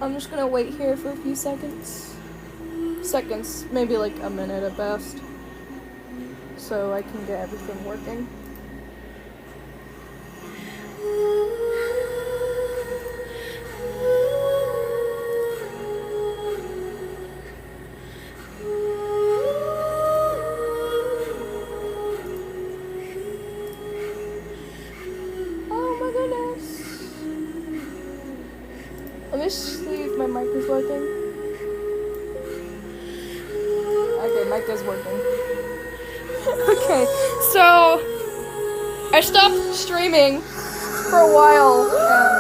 I'm just gonna wait here for a few seconds. Maybe like a minute at best. So I can get everything working. Oh my goodness. Let me see if my mic is working. Okay, mic is working. Okay, so I stopped streaming for a while, and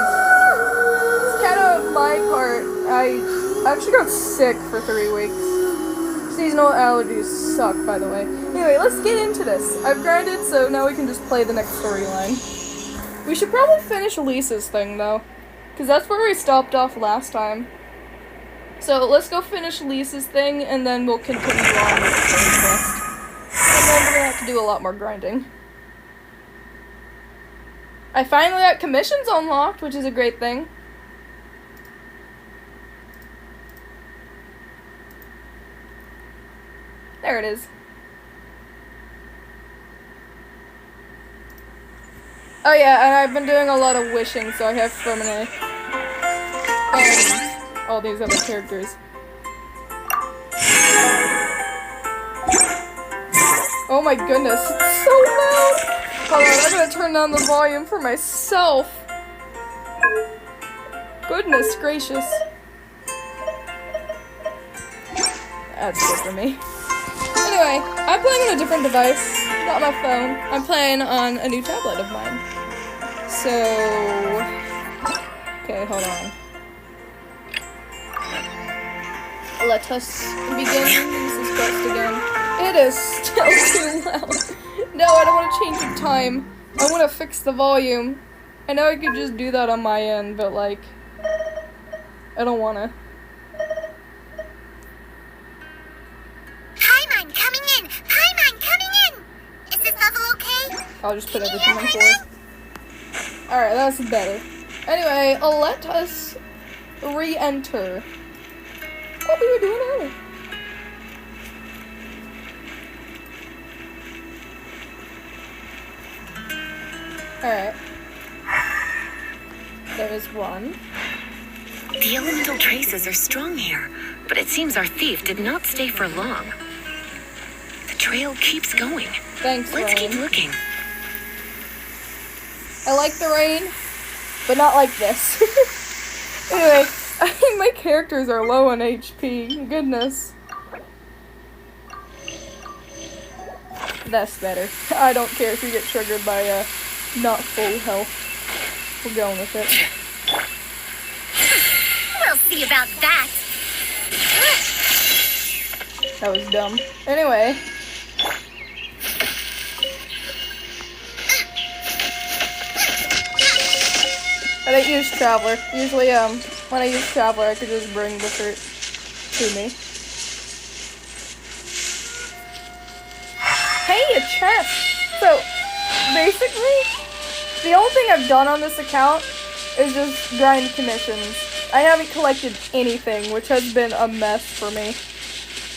it's kind of my part. I actually got sick for 3 weeks. Seasonal allergies suck, by the way. Anyway, let's get into this. I've grinded, so now we can just play the next storyline. We should probably finish Lisa's thing, though, because that's where we stopped off last time. So let's go finish Lisa's thing, and then we'll continue on with the story quest. And then we're gonna have to do a lot more grinding. I finally got commissions unlocked, which is a great thing. There it is. Oh yeah, and I've been doing a lot of wishing, so I have Femine and all these other characters. Oh my goodness, it's so loud! Hold on, I'm gonna turn down the volume for myself. Goodness gracious. That's good for me. Anyway, I'm playing on a different device, not my phone. I'm playing on a new tablet of mine. So... Okay, hold on. Let us begin this quest again. It is still too loud. No, I don't want to change the time. I want to fix the volume. I know I could just do that on my end, but like... I don't want to. Paimon coming in! Paimon coming in! Is this level okay? I'll just put everything on 4. Alright, that's better. Anyway, let us re-enter what we were doing earlier. Alright. There is one. The elemental traces are strong here, but it seems our thief did not stay for long. The trail keeps going. Thanks, Let's rain. keep looking. I like the rain, but not like this. Anyway, I think my characters are low on HP. Goodness. That's better. I don't care if you get triggered by not full health. We're going with it. We'll see about that. That was dumb. Anyway. I didn't use Traveler. Usually, when I use Traveler, I could just bring the fruit to me. Hey, a chest! So, basically, the only thing I've done on this account is just grind commissions. I haven't collected anything, which has been a mess for me.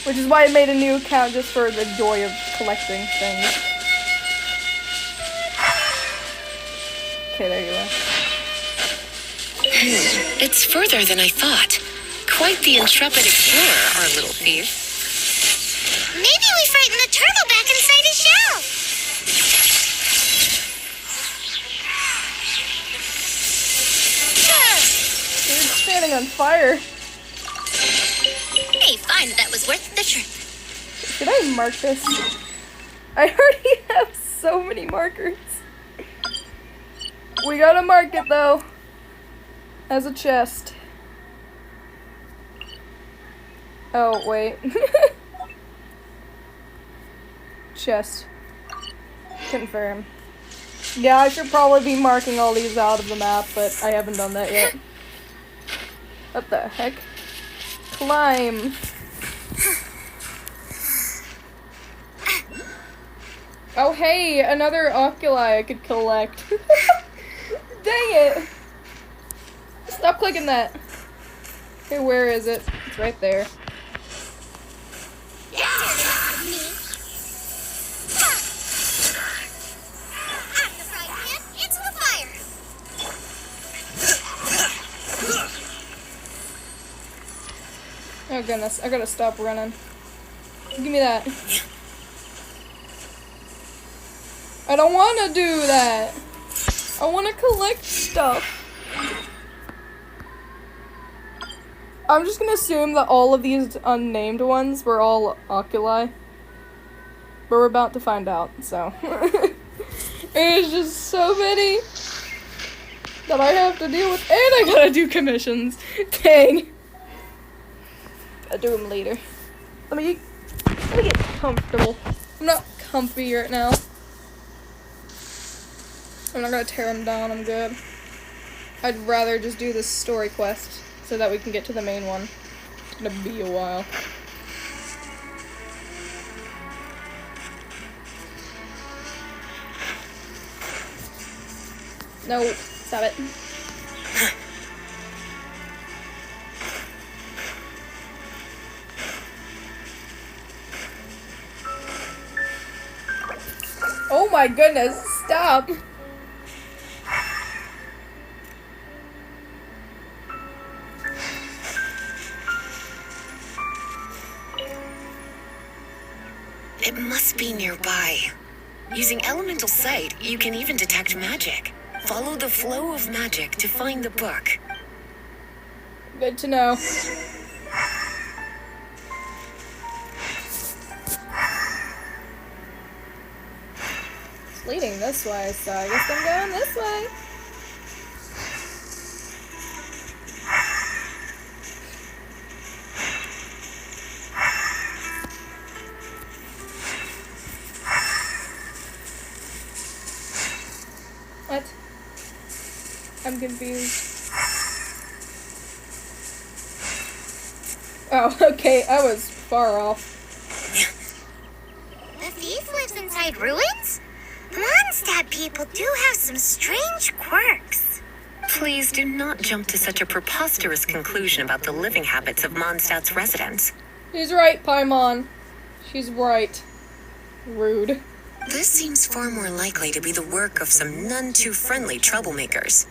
Which is why I made a new account just for the joy of collecting things. Okay, there you are. It's further than I thought. Quite the intrepid explorer, our little thief. Maybe we frightened the turtle back inside his shell. Dude, it's standing on fire. Hey, fine, that was worth the trip. Should I mark this? I already have so many markers. We gotta mark it though. As a chest. Oh, wait. Chest. Confirm. Yeah, I should probably be marking all these out of the map, but I haven't done that yet. What the heck? Climb. Oh, hey, another oculi I could collect. Dang it. Stop clicking that. Okay, where is it? It's right there. Oh goodness, I gotta stop running. Give me that. I don't wanna do that. I wanna collect stuff. I'm just gonna assume that all of these unnamed ones were all oculi. But we're about to find out, so. There's just so many that I have to deal with, and I gotta do commissions. Dang. I'll do them later. Let me get comfortable. I'm not comfy right now. I'm not gonna tear them down, I'm good. I'd rather just do this story quest so that we can get to the main one. It's gonna be a while. No, stop it. Oh my goodness, stop! It must be nearby. Using elemental sight, you can even detect magic. Follow the flow of magic to find the book. Good to know. It's leading this way, so I guess I'm going this way. What? I'm confused. Oh, okay, I was far off. The thief lives inside ruins? Mondstadt people do have some strange quirks. Please do not jump to such a preposterous conclusion about the living habits of Mondstadt's residents. She's right, Paimon. She's right. Rude. This seems far more likely to be the work of some none-too-friendly troublemakers.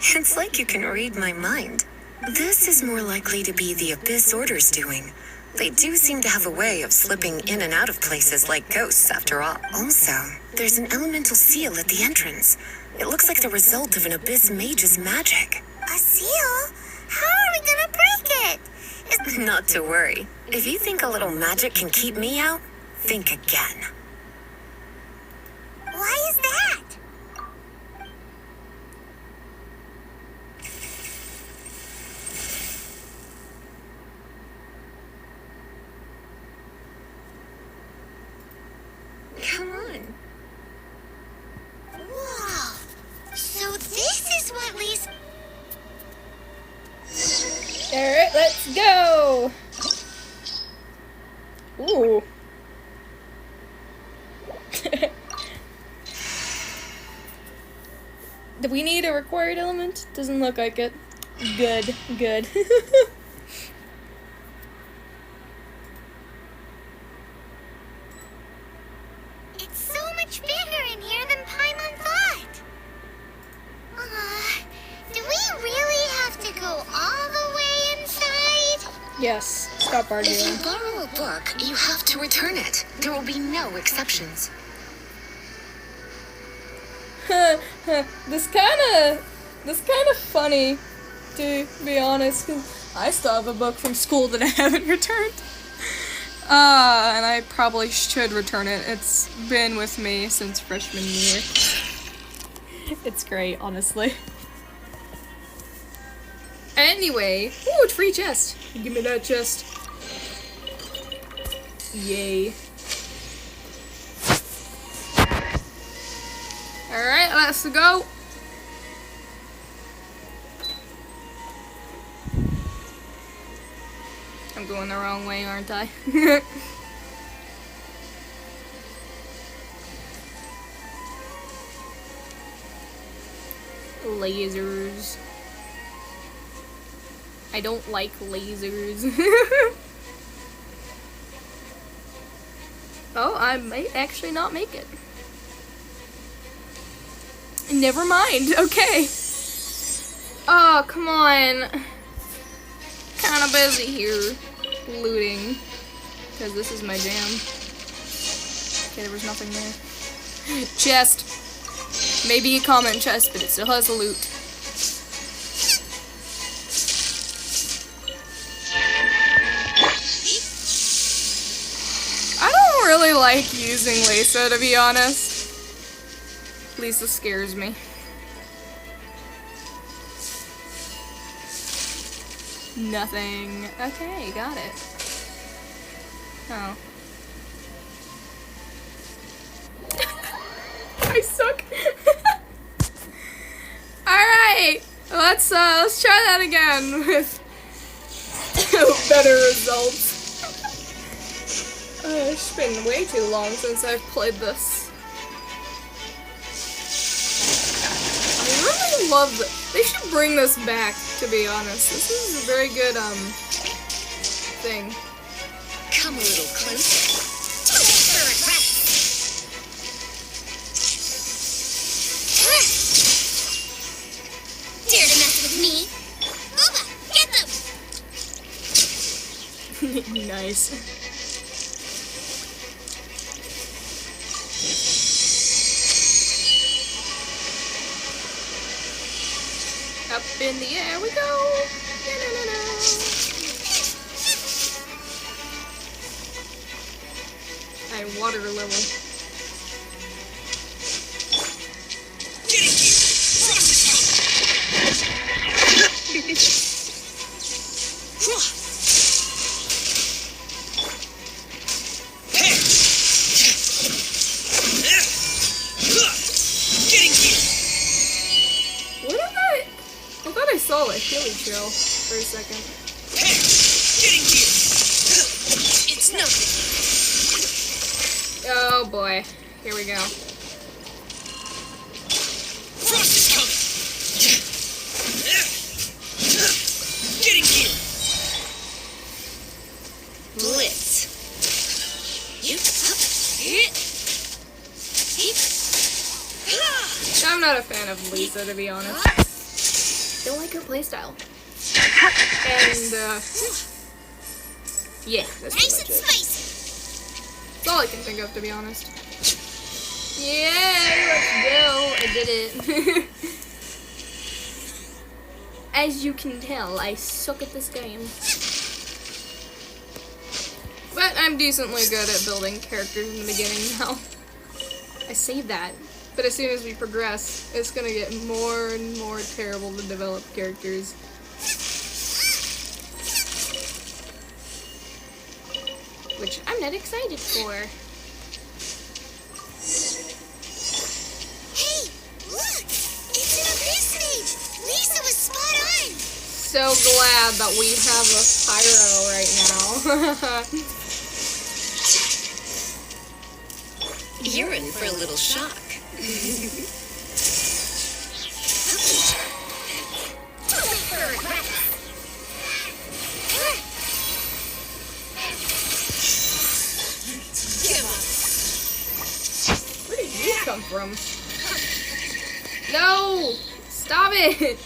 It's like you can read my mind. This is more likely to be the Abyss Order's doing. They do seem to have a way of slipping in and out of places like ghosts, after all. Also, there's an elemental seal at the entrance. It looks like the result of an Abyss mage's magic. A seal? How are we gonna break it? Not to worry. If you think a little magic can keep me out, think again. Why is that? Come on. Whoa. So this is what leads... Alright, let's go! Ooh. Do we need a required element? Doesn't look like it. Good, good. It's so much bigger in here than Paimon thought. Do we really have to go all the way inside? Yes, stop If arguing. you borrow a book, you have to return it. There will be no exceptions. This kind of funny, to be honest, 'cause I still have a book from school that I haven't returned. And I probably should return it. It's been with me since freshman year. It's great, honestly. Anyway, ooh, it's free chest. Give me that chest. Yay. Alright, let's go. I'm going the wrong way, aren't I? Lasers. I don't like lasers. Oh, I might actually not make it. Never mind. Okay. Oh, come on. Kind of busy here looting because this is my jam. Okay, there was nothing there. Chest. Maybe a common chest, but it still has a loot. I don't really like using Lisa, to be honest. Lisa scares me. Nothing. Okay, got it. Oh. I suck. Alright, let's try that again with better results. It's been way too long since I've played this. I really love this. They should bring this back, to be honest. This is a very good, thing. Come a little closer. Dare to mess with me? Oba, get them! Nice. Up in the air we go. Na-na-na-na. High water level. What am I? I thought I saw a hilly trail for a second. Getting here. It's nothing. Oh boy. Here we go. Frost is coming. Getting here. Blitz. I'm not a fan of Lisa, to be honest. Don't like her playstyle. And, yeah, that's pretty Nice much and it. spicy. That's all I can think of, to be honest. Yeah, let's go. I did it. As you can tell, I suck at this game. But I'm decently good at building characters in the beginning now. I say that, but as soon as we progress, it's gonna get more and more terrible to develop characters. Which I'm not excited for. Hey, look! It's an hallucinate! Lisa was spot on! So glad that we have a pyro right now. You're in for a little shock. Where did you come from? No! Stop it!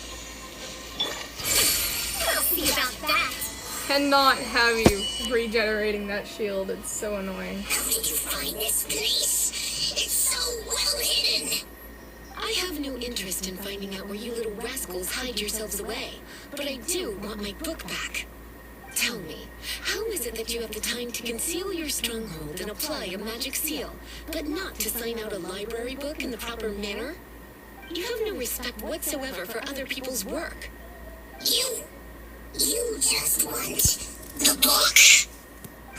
We'll see about that. Cannot have you regenerating that shield. It's so annoying. How did you find this place? It's so well hidden. I have no interest in finding out where you little rascals hide yourselves away, but I do want my book back. Tell me, how is it that you have the time to conceal your stronghold and apply a magic seal, but not to sign out a library book in the proper manner? You have no respect whatsoever for other people's work. You just want the book?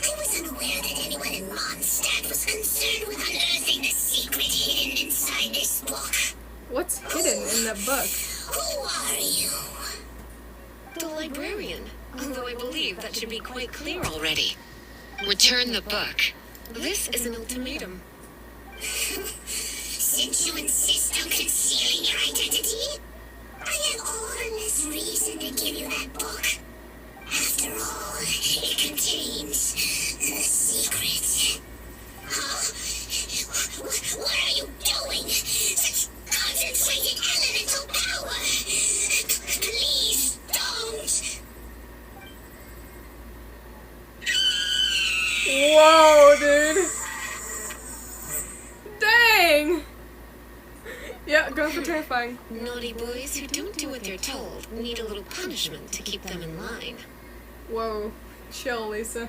I was unaware that anyone in Mondstadt was concerned with unearthing the secret hidden inside this book. What's hidden in that book? Who are you? The librarian, although I believe that should be quite clear already. Return the book. This is an ultimatum. Since you insist on concealing your identity, I have all the less reason to give you that book. Whoa, dude. Dang. Yeah, go for terrifying. Naughty boys who don't do what they're told need a little punishment to keep them in line. Whoa. Chill, Lisa.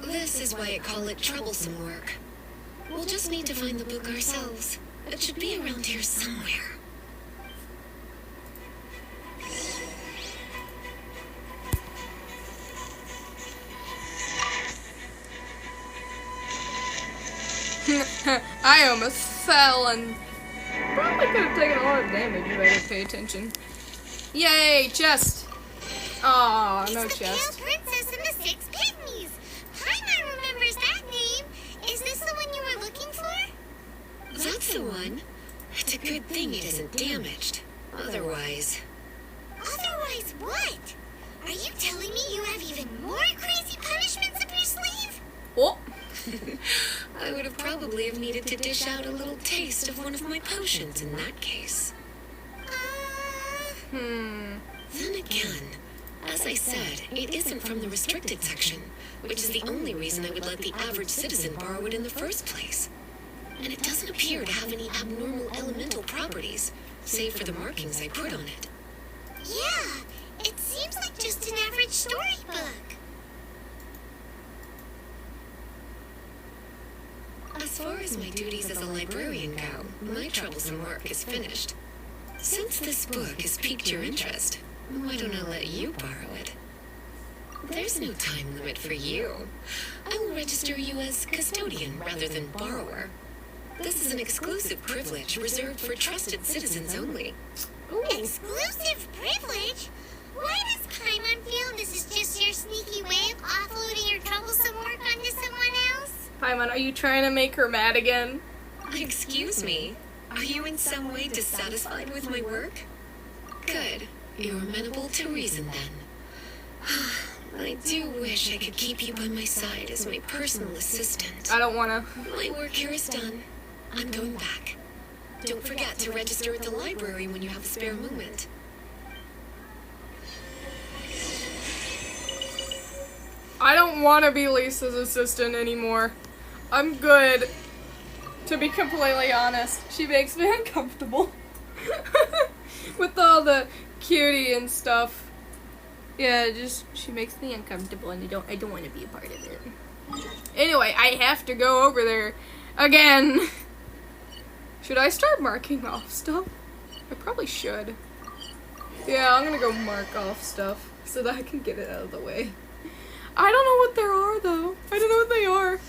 This is why I call it troublesome work. We'll just need to find the book ourselves. It should be around here somewhere. I almost fell and probably could have taken a lot of damage if I didn't pay attention. Yay, chest! Aw, no It's the chest. Pale Princess and the Six Pygmies. Paimon remembers that name. Is this the one you were looking for? That's the one. It's a good thing it isn't damaged. Otherwise... Otherwise what? Are you telling me you have even more crazy punishments up your sleeve? Oh, I would have probably have needed to dish out a little taste of one of my potions in that case. Then again, as I said, it isn't from the restricted section, which is the only reason I would let the average citizen borrow it in the first place. And it doesn't appear to have any abnormal elemental properties, save for the markings I put on it. Yeah, it seems like just an average storybook. As far as my duties as a librarian go, my troublesome work is finished. Since this book has piqued your interest, why don't I let you borrow it? There's no time limit for you. I will register you as custodian rather than borrower. This is an exclusive privilege reserved for trusted citizens only. Exclusive privilege? Why does Paimon feel this is just your sneaky way of offloading your troublesome work onto someone else? Paimon, are you trying to make her mad again? Excuse me, are you in some way dissatisfied with my work? Good. You're amenable to reason then. I do wish I could keep you by my side as my personal assistant. I don't wanna. My work here is done. I'm going back. Don't forget to register at the library when you have a spare moment. I don't want to be Lisa's assistant anymore. I'm good. To be completely honest, she makes me uncomfortable. With all the cutie and stuff. Yeah, she makes me uncomfortable and I don't want to be a part of it. Anyway, I have to go over there again. Should I start marking off stuff? I probably should. Yeah, I'm gonna go mark off stuff so that I can get it out of the way. I don't know what there are though. I don't know what they are.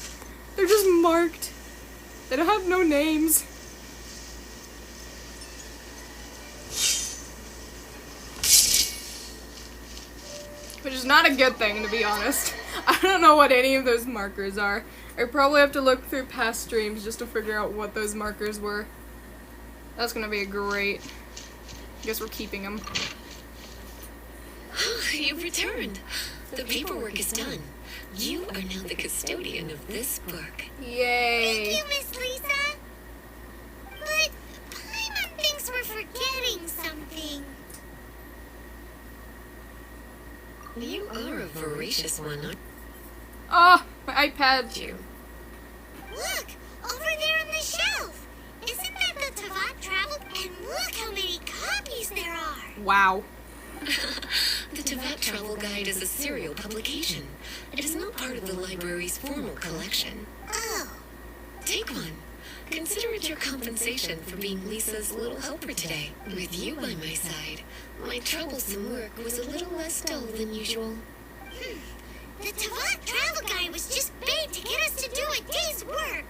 They're just marked. They don't have no names. Which is not a good thing, to be honest. I don't know what any of those markers are. I probably have to look through past streams just to figure out what those markers were. That's gonna be great. I guess we're keeping them. You've returned. The paperwork is done. You are now the custodian of this book. Yay! Thank you, Miss Lisa. But Paimon thinks we're forgetting something. You are a voracious one, aren't Oh, my iPad. you? Look, over there on the shelf. Isn't that the Tavat Travel? And look how many copies there are. Wow. The Tibet Travel Guide is a serial publication. It is not part of the library's formal collection. Oh, Take one. Consider it your compensation for being Lisa's little helper today. With you by my side, my troublesome work was a little less dull than usual. the Tavat Travel Guide was just paid to get us to do a day's work.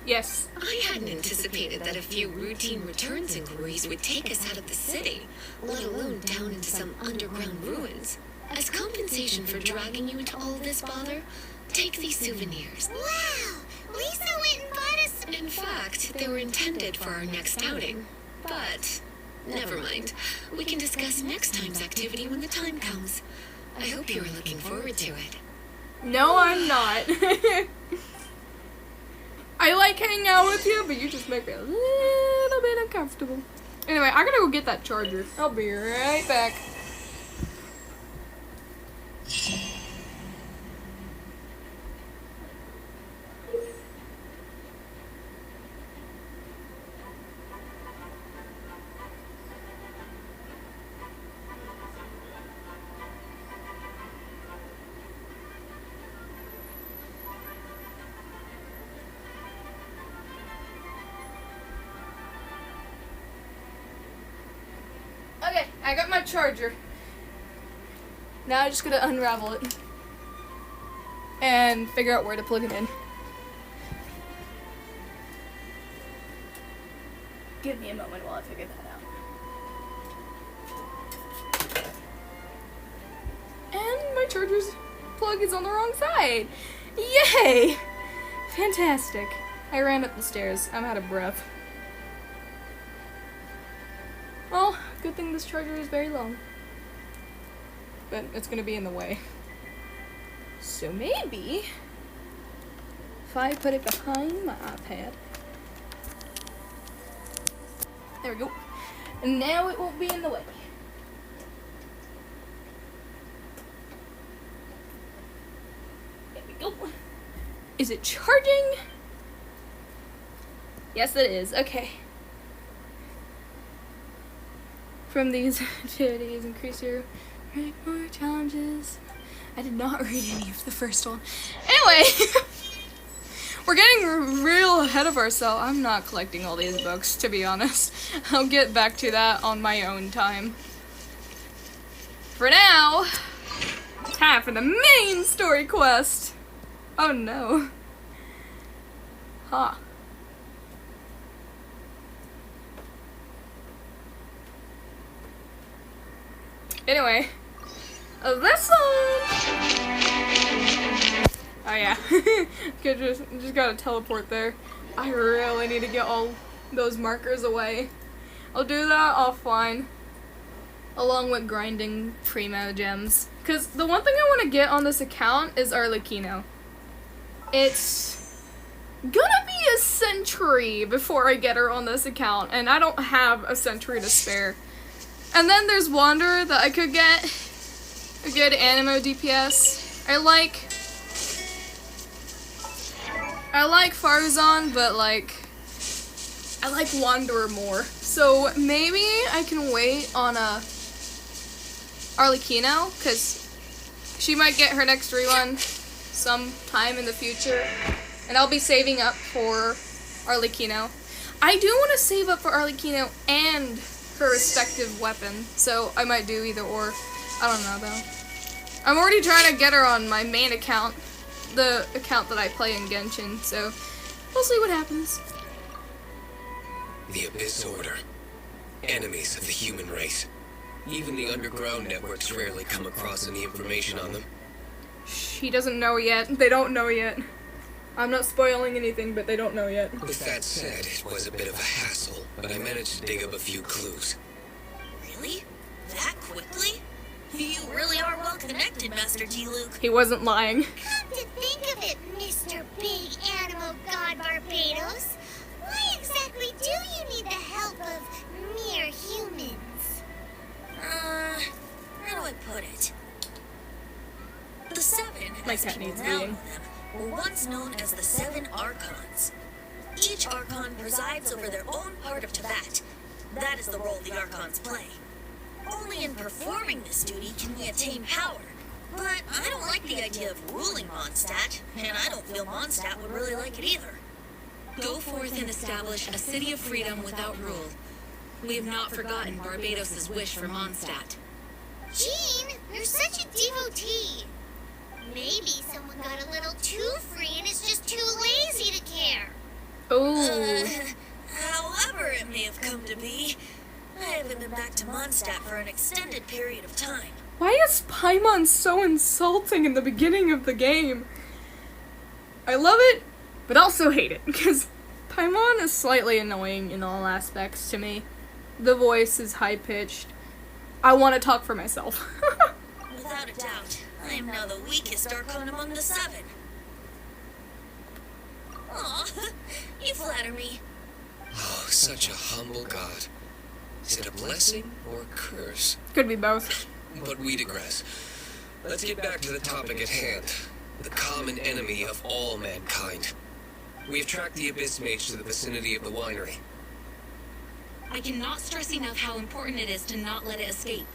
Yes. I hadn't anticipated that a few routine returns inquiries would take us out of the city, let alone down into some underground ruins. As compensation for dragging you into all this bother, take these souvenirs. Wow, Lisa went and bought us. In fact, they were intended for our next outing. But, never mind. We can discuss next time's activity when the time comes. I hope you are looking forward to it. No, I'm not. I like hanging out with you, but you just make me a little bit uncomfortable. Anyway, I gotta go get that charger. I'll be right back. Okay, I got my charger. Now I just gotta unravel it and figure out where to plug it in. Give me a moment while I figure that out. And my charger's plug is on the wrong side. Yay! Fantastic. I ran up the stairs. I'm out of breath. Well, good thing this charger is very long. But it's gonna be in the way. So maybe if I put it behind my iPad. There we go. And now it won't be in the way. There we go. Is it charging? Yes, it is. Okay. From these activities, increase your more challenges. I did not read any of the first one. Anyway, we're getting real ahead of ourselves. I'm not collecting all these books, to be honest. I'll get back to that on my own time. For now, time for the main story quest. Oh no. Huh. Anyway, this one. Oh yeah, just gotta teleport there. I really need to get all those markers away. I'll do that offline, along with grinding primo gems. Cause the one thing I want to get on this account is Arlecchino. It's gonna be a century before I get her on this account, and I don't have a century to spare. And then there's Wander that I could get a good animo DPS. I like Farazan, but I like Wanderer more. So maybe I can wait on a Arlecchino, because she might get her next rerun sometime in the future. And I'll be saving up for Arlecchino. I do want to save up for Arlecchino and her respective weapon, so I might do either or. I don't know though. I'm already trying to get her on my main account, the account that I play in Genshin, so we'll see what happens. The Abyss Order. Enemies of the human race. Even the underground networks rarely come across any information on them. She doesn't know yet. They don't know yet. I'm not spoiling anything, but they don't know yet. With that said, it was a bit of a hassle, but I managed to dig up a few clues. Really? That quickly? You really are well connected, Master T. Luke. He wasn't lying. Come to think of it, Mr. Big Animal God Barbados, why exactly do you need the help of mere humans? How do I put it? The Seven, My as cat people needs now know beating. them, were once known as the Seven Archons. Each Archon presides over their own part of Teyvat. That is the role the Archons play. Only in performing this duty can we attain power. But I don't like the idea of ruling Mondstadt, and I don't feel Mondstadt would really like it either. Go forth and establish a city of freedom without rule. We have not forgotten Barbados' wish for Mondstadt. Jean, you're such a devotee. Maybe someone got a little too free and is just too lazy to care. Oh. However it may have come to be, I haven't been back to Mondstadt for an extended period of time. Why is Paimon so insulting in the beginning of the game? I love it, but also hate it, because Paimon is slightly annoying in all aspects to me. The voice is high-pitched. I want to talk for myself. Without a doubt, I am now the weakest Archon among the Seven. Aw, you flatter me. Oh, such a humble god. Is it a blessing or a curse? Could be both. But we digress. Let's get back to the topic at hand. The common enemy of all mankind. We have tracked the Abyss Mage to the vicinity of the winery. I cannot stress enough how important it is to not let it escape.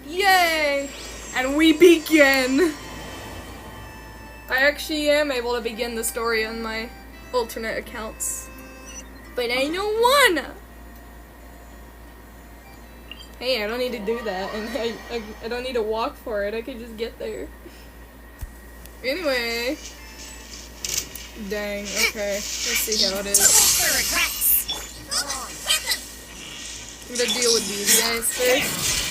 Yay! And we begin! I actually am able to begin the story on my alternate accounts. But I don't wanna! Hey, I don't need to do that, and I don't need to walk for it, I can just get there. Anyway. Dang, okay. Let's see how it is. I'm gonna deal with these guys first.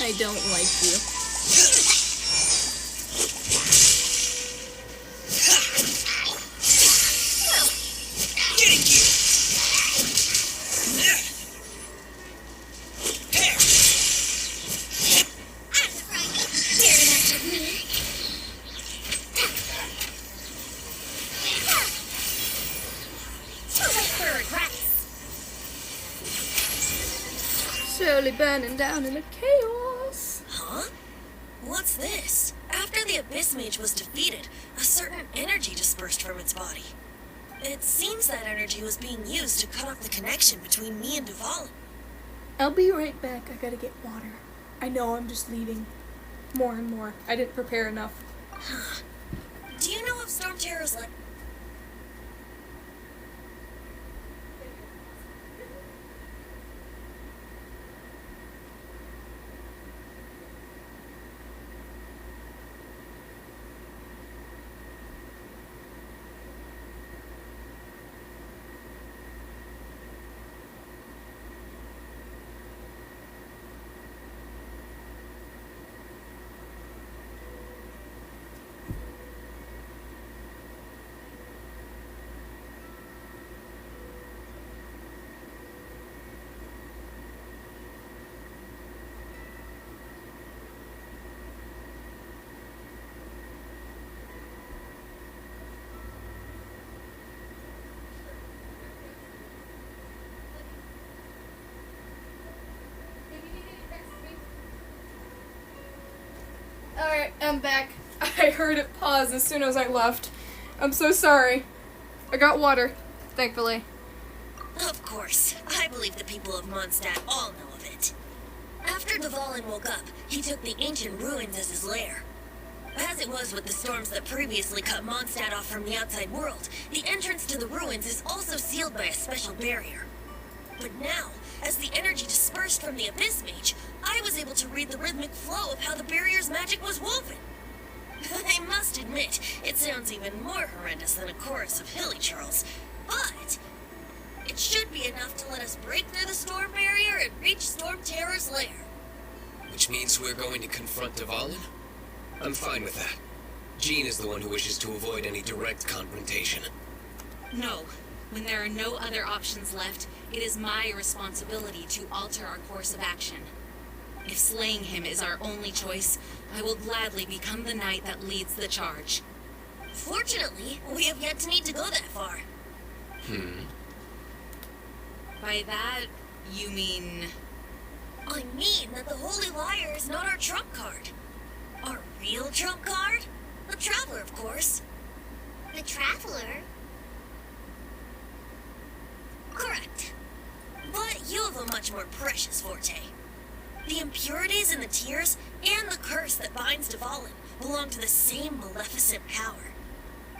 I don't like you. Slowly burning down in the chaos. Huh? What's this? After the Abyss Mage was defeated, a certain energy dispersed from its body. It seems that energy was being used to cut off the connection between me and Duvall. I'll be right back. I gotta get water. I know I'm just leaving more and more. I didn't prepare enough. Do you know if Storm Terror's like... Alright, I'm back. I heard it pause as soon as I left. I'm so sorry. I got water, thankfully. Of course. I believe the people of Mondstadt all know of it. After Duvallin woke up, he took the ancient ruins as his lair. As it was with the storms that previously cut Mondstadt off from the outside world, the entrance to the ruins is also sealed by a special barrier. But now, as the energy dispersed from the Abyss Mage, I was able to read the rhythmic flow of how the barrier's magic was woven. I must admit, it sounds even more horrendous than a chorus of hilly churls, but it should be enough to let us break through the storm barrier and reach Storm Terror's lair. Which means we're going to confront Duvallin? I'm fine with that. Jean is the one who wishes to avoid any direct confrontation. No. When there are no other options left, it is my responsibility to alter our course of action. If slaying him is our only choice, I will gladly become the knight that leads the charge. Fortunately, we have yet to need to go that far. By that, you mean... I mean that the Holy Liar is not our trump card. Our real trump card? The Traveler, of course. The Traveler? Correct. But you have a much more precious forte. The impurities in the tears and the curse that binds Duvallin belong to the same maleficent power.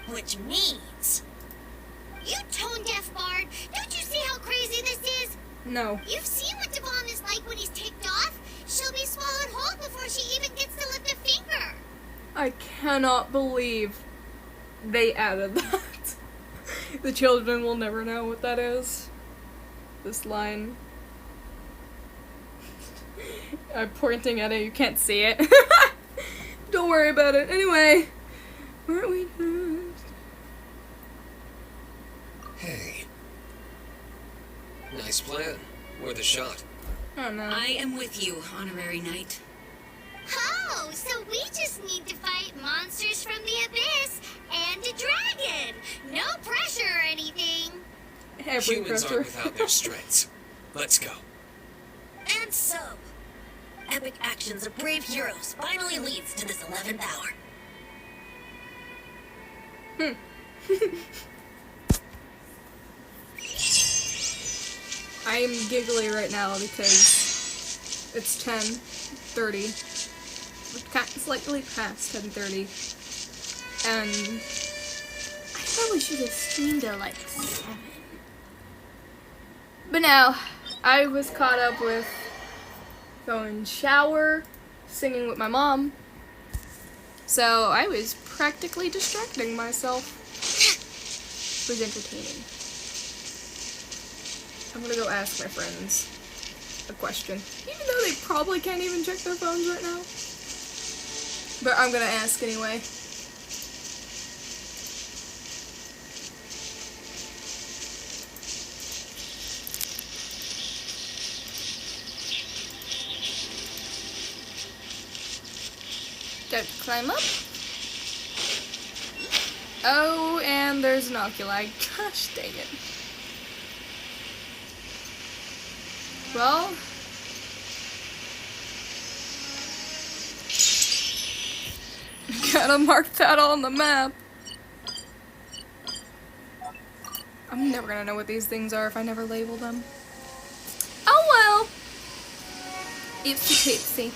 Which means... You tone-deaf bard! Don't you see how crazy this is? No. You've seen what Devon is like when he's ticked off. She'll be swallowed whole before she even gets to lift a finger. I cannot believe they added that. The children will never know what that is. This line. I'm pointing at it, you can't see it. Don't worry about it. Anyway, where are we next? Hey. Nice plan. Worth a shot. Oh no. I am with you, honorary knight. Oh, so we just need to fight monsters from the abyss and a dragon. No Every Humans character. aren't without their strengths. Let's go. And so, epic actions of brave heroes finally leads to this 11th hour. I am giggly right now because it's 10:30. Slightly past 10:30. And I probably should have streamed at like 7. But now, I was caught up with going shower, singing with my mom. So I was practically distracting myself. It was entertaining. I'm gonna go ask my friends a question. Even though they probably can't even check their phones right now. But I'm gonna ask anyway. Got to climb up. Oh, and there's an oculi. Gosh dang it. Well, gotta mark that on the map. I'm never gonna know what these things are if I never label them. Oh well. Ipsy pipsy.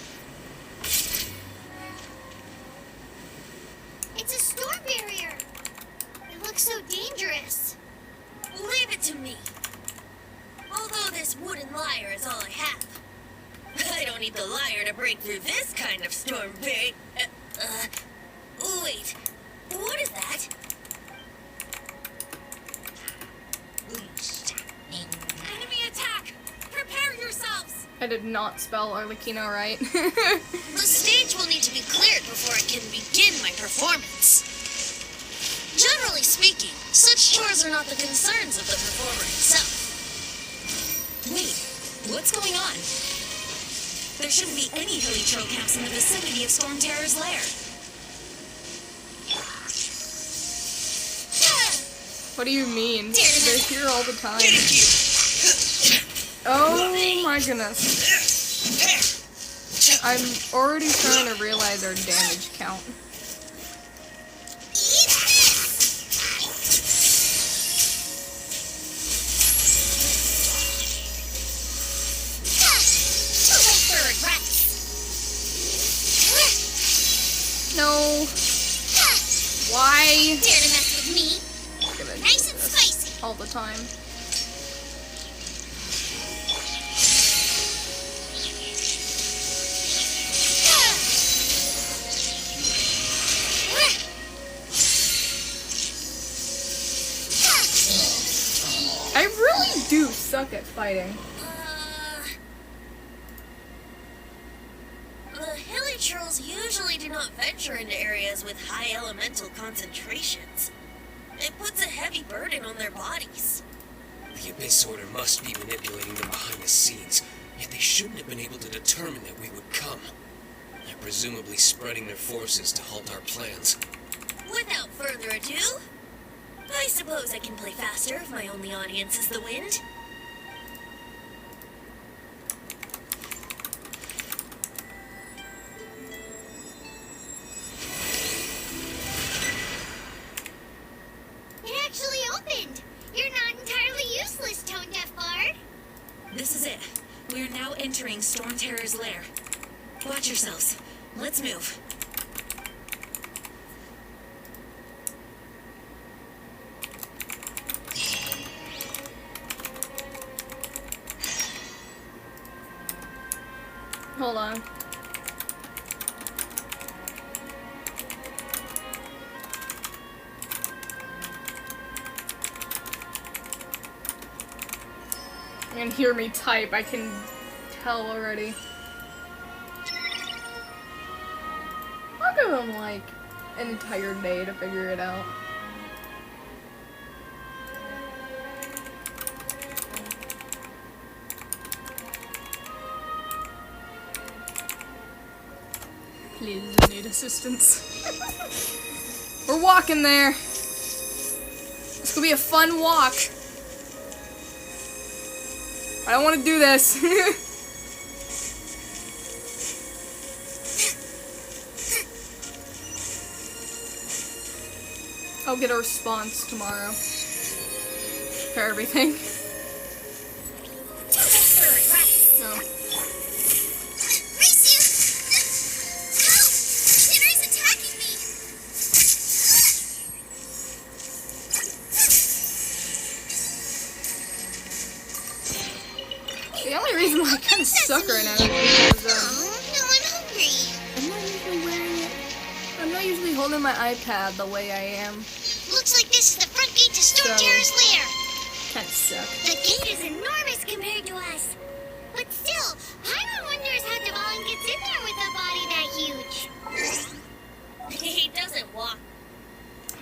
It's a storm barrier. It looks so dangerous. Leave it to me. Although this wooden lyre is all I have, I don't need the lyre to break through this kind of storm barrier. Wait, what is that? Enemy attack! Prepare yourselves! I did not spell Arlecchino right. The stage will need to be cleared before I can begin my performance. Generally speaking, such chores are not the concerns of the performer himself. Wait, what's going on? There shouldn't be any hilichurl camps in the vicinity of Storm Terror's lair. What do you mean? They're here all the time. Oh my goodness. I'm already starting to realize our damage count. No. Why? Dare to mess with me? I'm gonna Nice do and this spicy. all the time. I really do suck at fighting. The hilichurls usually do not venture into areas with high elemental concentrations. It puts a heavy burden on their bodies. The Abyss Order must be manipulating them behind the scenes, yet they shouldn't have been able to determine that we would come. They're presumably spreading their forces to halt our plans. Without further ado, I suppose I can play faster if my only audience is the wind. It actually opened. You're not entirely useless, Tone Deaf Bard. This is it. We are now entering Storm Terror's lair. Watch yourselves. Let's move. Hold on. You can hear me type, I can tell already. I'll give him like an entire day to figure it out. Please, I need assistance. We're walking there. This could be a fun walk. I don't want to do this. I'll get a response tomorrow for everything. No. Risu! No! Henry's attacking me! The only reason why I kind of suck right now is because Oh, no, I'm hungry. I'm not usually wearing it. I'm not usually holding my iPad the way I am. Looks like this is the front gate to Storm So- Terror's lair. Kind of suck. The gate is enormous compared to us. But still, Paimon wonders how Devalin gets in there with a body that huge. He doesn't walk.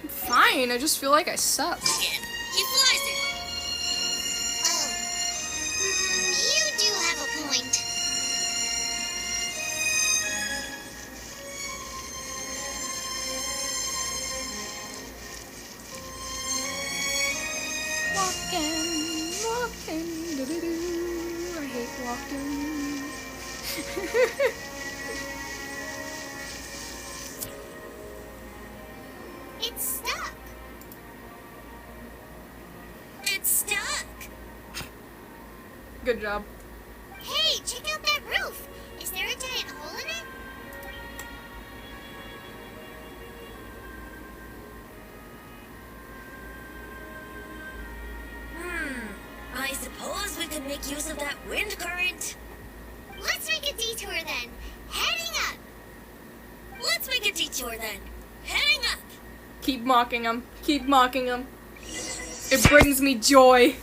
Fine. I just feel like I suck. He flies it. Oh. You do have a point. Walking, doo-doo-doo. I hate walking. It's stuck. It's stuck. Good job. Hey, check out that roof. Is there a giant hole in it? I suppose we could make use of that wind current. Let's make a detour then. Heading up. Let's make a detour then. Heading up. Keep mocking him. Keep mocking him. It brings me joy.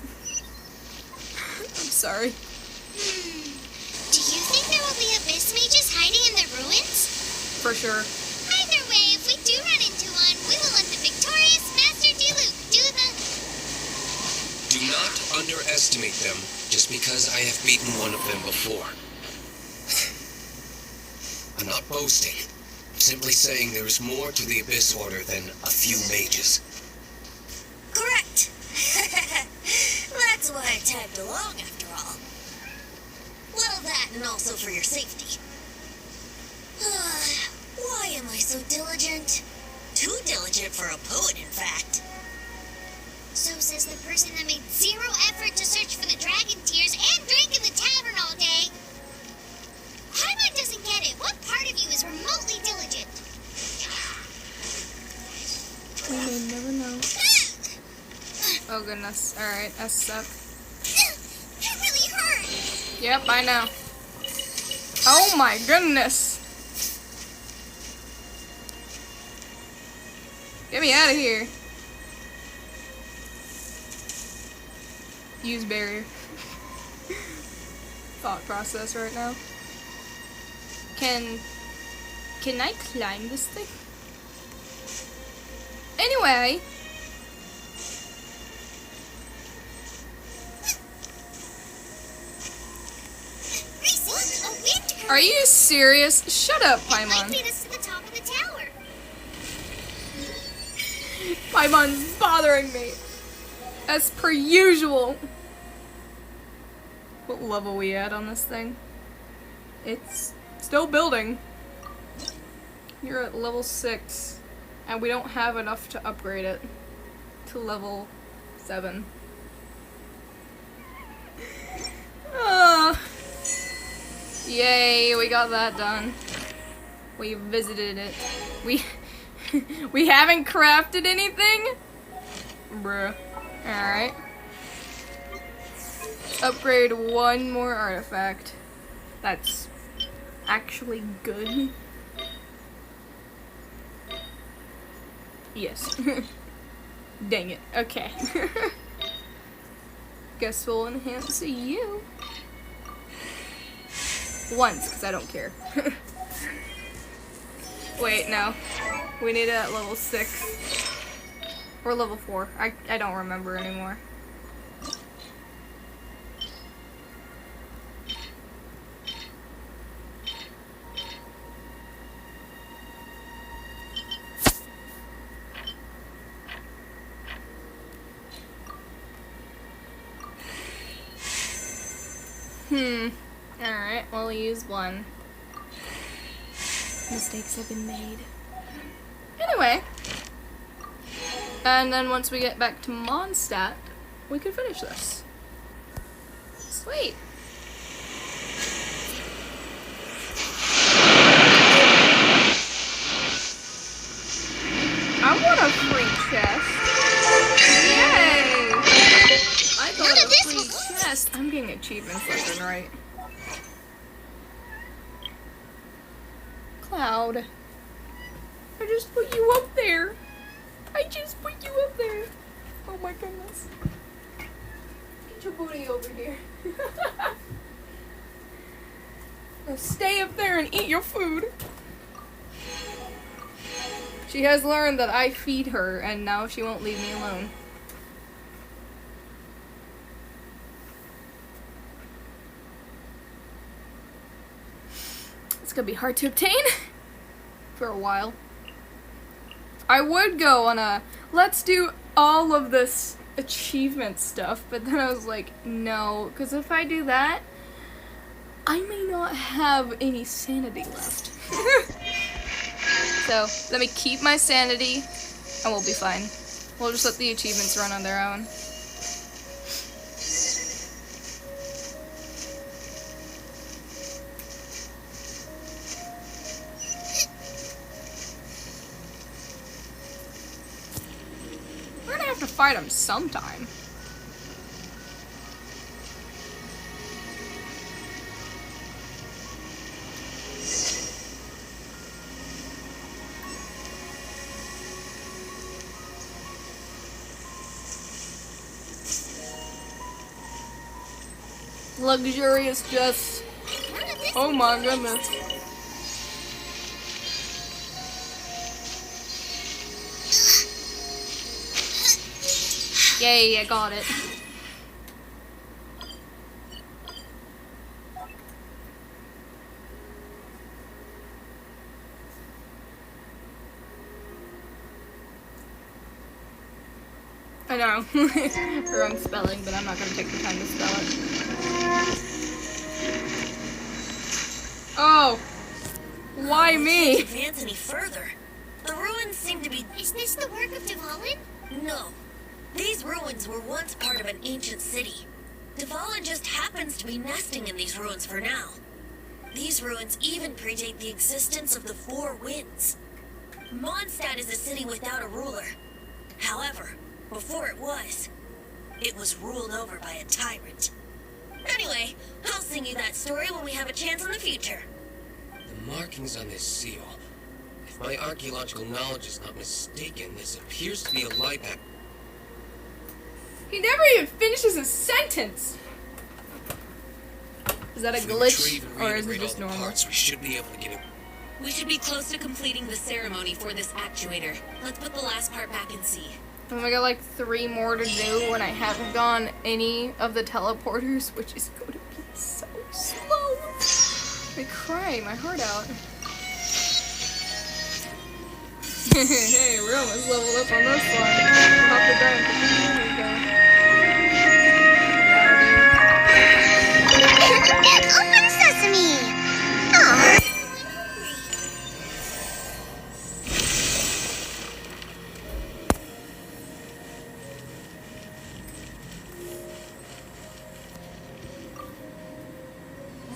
I'm sorry. Do you think there will be abyss mages hiding in the ruins? For sure. Either way, if we do run into one, we will let the victorious Master Diluc do the... Do not underestimate them just because I have beaten one of them before. I'm not boasting. I'm simply saying there is more to the Abyss Order than a few mages. Correct. That's why I tagged along after all. Well, that and also for your safety. Why am I so diligent? Too diligent for a poet, in fact. So says the person that made zero effort to search for the dragon tears and drank in the tavern all day. Paimon doesn't get it. What part of you is remotely diligent? We may never know. Oh goodness. Alright, that sucked. It really hurt. Yep, I know. Oh my goodness. Get me out of here. Use barrier. Thought process right now. Can I climb this thing? Anyway. Reese, a wind current. Are you serious? Shut up, It might Paimon. lead us to the top of the tower. Paimon's bothering me. As per usual. What level we at on this thing? It's still building. You're at level 6. And we don't have enough to upgrade it to level 7. Yay, we got that done. We visited it. We haven't crafted anything? Bruh. Alright. Upgrade one more artifact. That's actually good. Yes. Dang it. Okay. Guess we'll enhance you. Once, because I don't care. Wait, no. We need it at level 6. Or level 4. I don't remember anymore. Alright, we'll use one. Mistakes have been made. Anyway. And then once we get back to Mondstadt, we can finish this. Sweet. I want a free chest. Yay! I got a free chest. I'm getting achievements left and right. Cloud. I just put you up there. I just put you up there. Oh my goodness. Get your booty over here. Now stay up there and eat your food. She has learned that I feed her, and now she won't leave me alone. It's gonna be hard to obtain for a while. I would go on a let's do all of this achievement stuff, but then I was like, no, because if I do that, I may not have any sanity left. So, let me keep my sanity, and we'll be fine. We'll just let the achievements run on their own. We're gonna have to fight him sometime. Luxurious just. Oh my goodness. Yay, I got it. I know. Wrong spelling, but I'm not gonna take the time to spell it. Oh! Why me? Can't advance any further. The ruins seem to be... Is this the work of Dvalin? No. These ruins were once part of an ancient city. Dvalin just happens to be nesting in these ruins for now. These ruins even predate the existence of the Four Winds. Mondstadt is a city without a ruler. However, before it was ruled over by a tyrant. Anyway, I'll sing you that story when we have a chance in the future. The markings on this seal. If my archaeological knowledge is not mistaken, this appears to be a light pack. He never even finishes his sentence. Is that a glitch, or is it just normal? Parts, we should be able to get it. We should be close to completing the ceremony for this actuator. Let's put the last part back and see. Oh, I got like 3 more to do when I haven't gone any of the teleporters, which is going to be so slow. I cry my heart out. Hey, we're almost leveled up on this one. We'll have to die. Open sesame! Aw.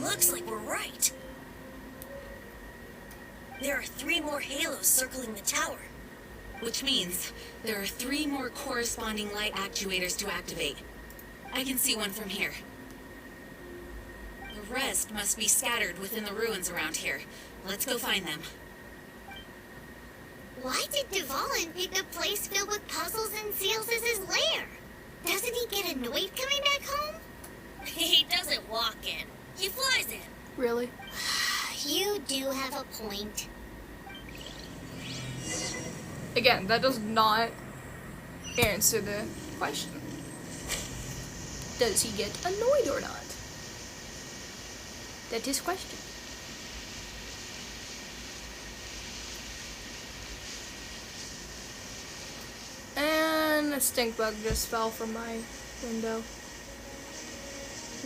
Looks like we're right. There are 3 more halos circling the tower. Which means there are 3 more corresponding light actuators to activate. I can see one from here. The rest must be scattered within the ruins around here. Let's go find them. Why did Dvalin pick a place filled with puzzles and seals as his lair? Doesn't he get annoyed coming back home? He doesn't walk in. He flies in. Really? You do have a point. Again, that does not answer the question. Does he get annoyed or not? That's his question. And a stink bug just fell from my window.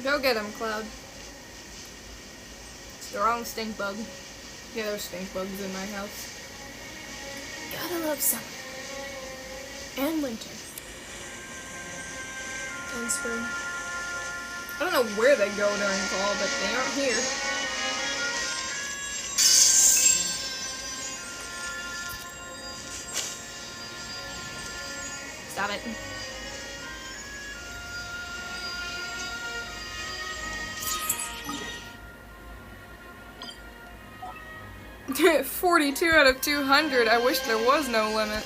Go get him, Cloud. The wrong stink bug. Yeah, there's stink bugs in my house. Gotta love summer. And winter. And spring. I don't know where they go during fall, but they aren't here. Stop it. At 42 out of 200, I wish there was no limit.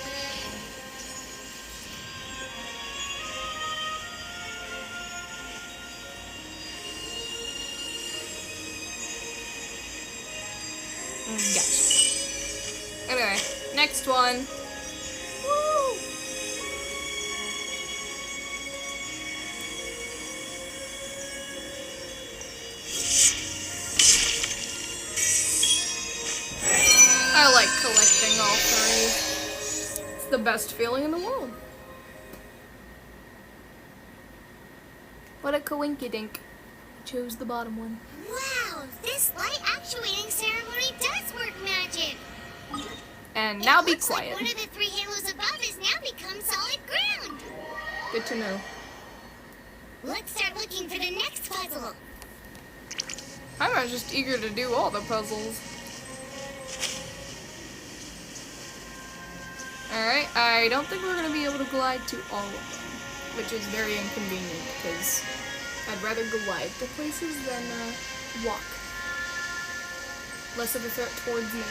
Gotcha. Anyway, next one. Woo! I like collecting all three. It's the best feeling in the world. What a coinkydink. I chose the bottom one. Wow, this light actuating ceremony does work magic. And now be Looks quiet. like one of the three halos above has now become solid ground. Good to know. Let's start looking for the next puzzle. I'm just eager to do all the puzzles. Alright, I don't think we're going to be able to glide to all of them, which is very inconvenient because I'd rather glide to places than walk. Less of a threat towards me.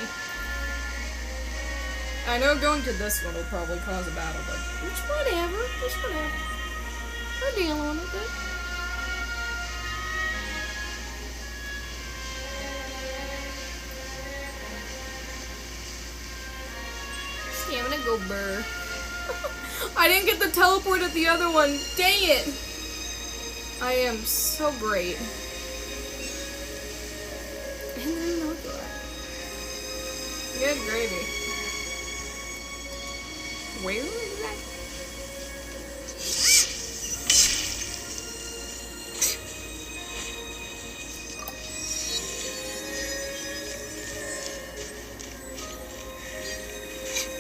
I know going to this one will probably cause a battle, but just whatever. We're dealing with it. Stamina go burr. I didn't get the teleport at the other one. Dang it! I am so great. And then not that. Good gravy. Where is that?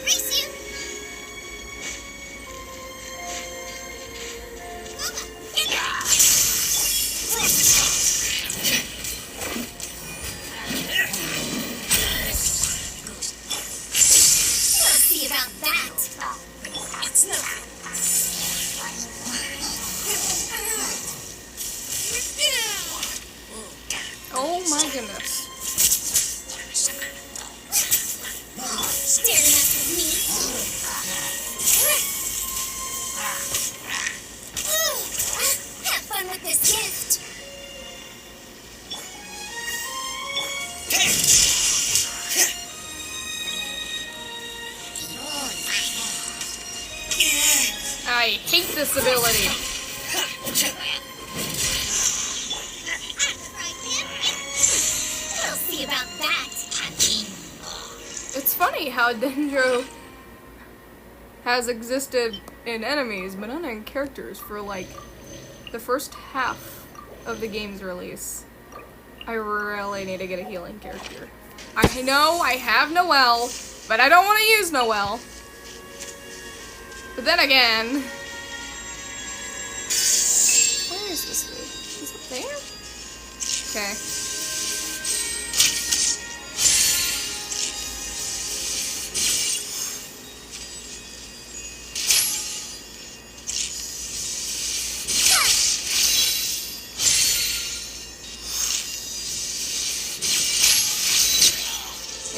Race you! Let's see about that. It's nothing. Oh my goodness. Dare mess with me. Have fun with this gift. I hate this ability. We'll see about that. It's funny how Dendro has existed in enemies, but not in characters for like the first half of the game's release. I really need to get a healing character. I know I have Noelle, but I don't want to use Noelle. But then again, where is this dude? Is it there? Okay.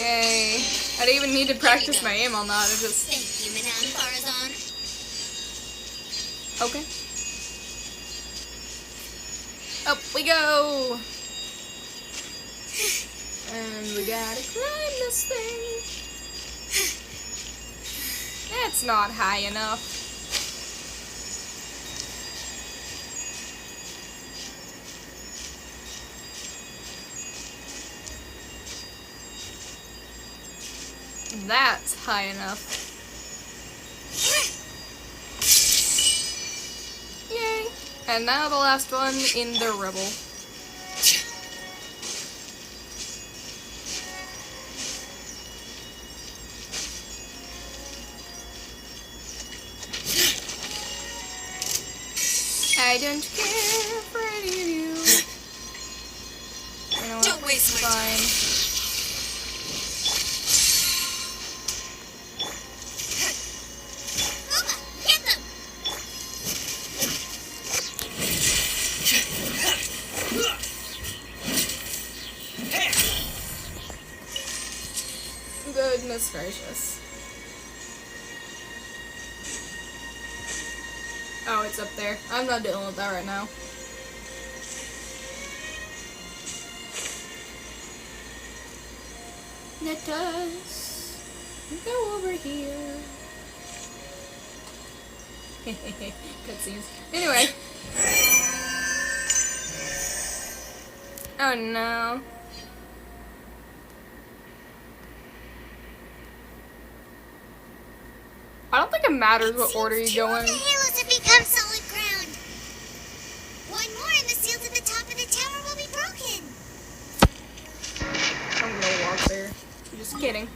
Yay. I didn't even need to practice my aim on that. I just... Thank you, Madame Farazan. Okay. Up we go! And we gotta climb this thing. That's not high enough. That's high enough. Yay! And now the last one in the rubble. I don't care for any of you. You know what? Don't waste my time. Fine. Uma, get them! Goodness gracious. Oh, it's up there. I'm not dealing with that right now. Let us go over here. Cutscenes. Anyway. Oh no. I don't think it matters what order you go in. Two of the halos have become solid ground. One more and the seals at the top of the tower will be broken. I'm gonna walk there. I'm just kidding.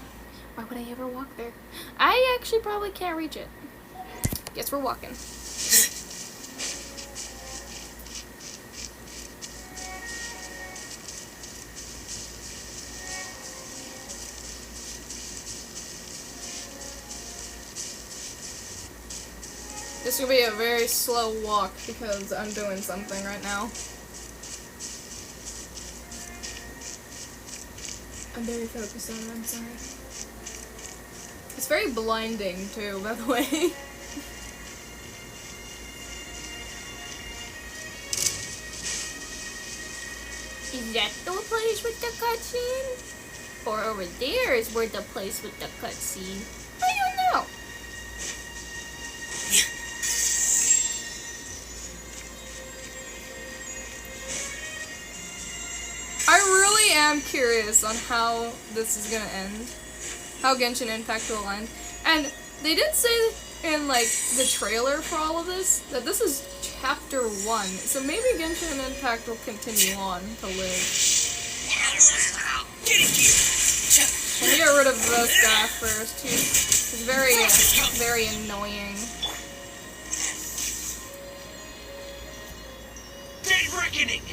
Why would I ever walk there? I actually probably can't reach it. Guess we're walking. This will be a very slow walk because I'm doing something right now. I'm very focused on it, I'm sorry. It's very blinding too, by the way. Is that the place with the cutscene? Or over there is where the place with the cutscene? I don't know. I really am curious on how this is gonna end. How Genshin Impact will end. And they did say in like the trailer for all of this that this is chapter 1. So maybe Genshin Impact will continue on to live. Let me get rid of this guy first. He's very annoying. Day reckoning!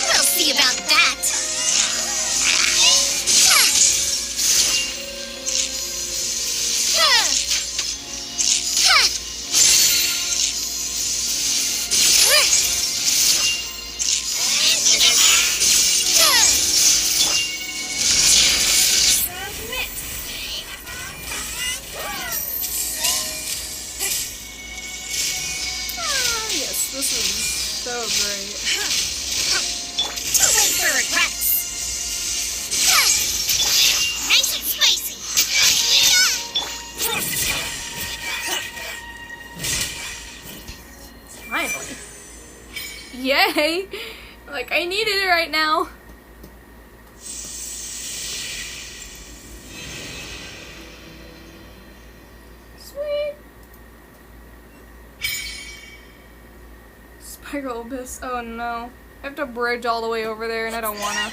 We'll see about that. Yes, this is so great. Too late for regrets. Nice and spicy. Finally. Yay! Like, I needed it right now. Sweet. Spiral Abyss. Oh no. I have to bridge all the way over there and I don't wanna.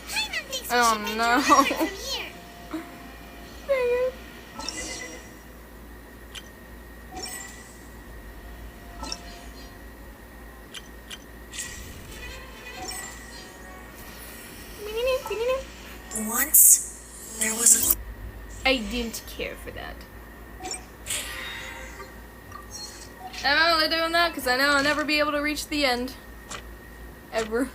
Paimon thinks we Oh, should venture no. outward from here. Dang it. Once, there was a... I didn't care for that. I'm only doing that because I know I'll never be able to reach the end. Ever.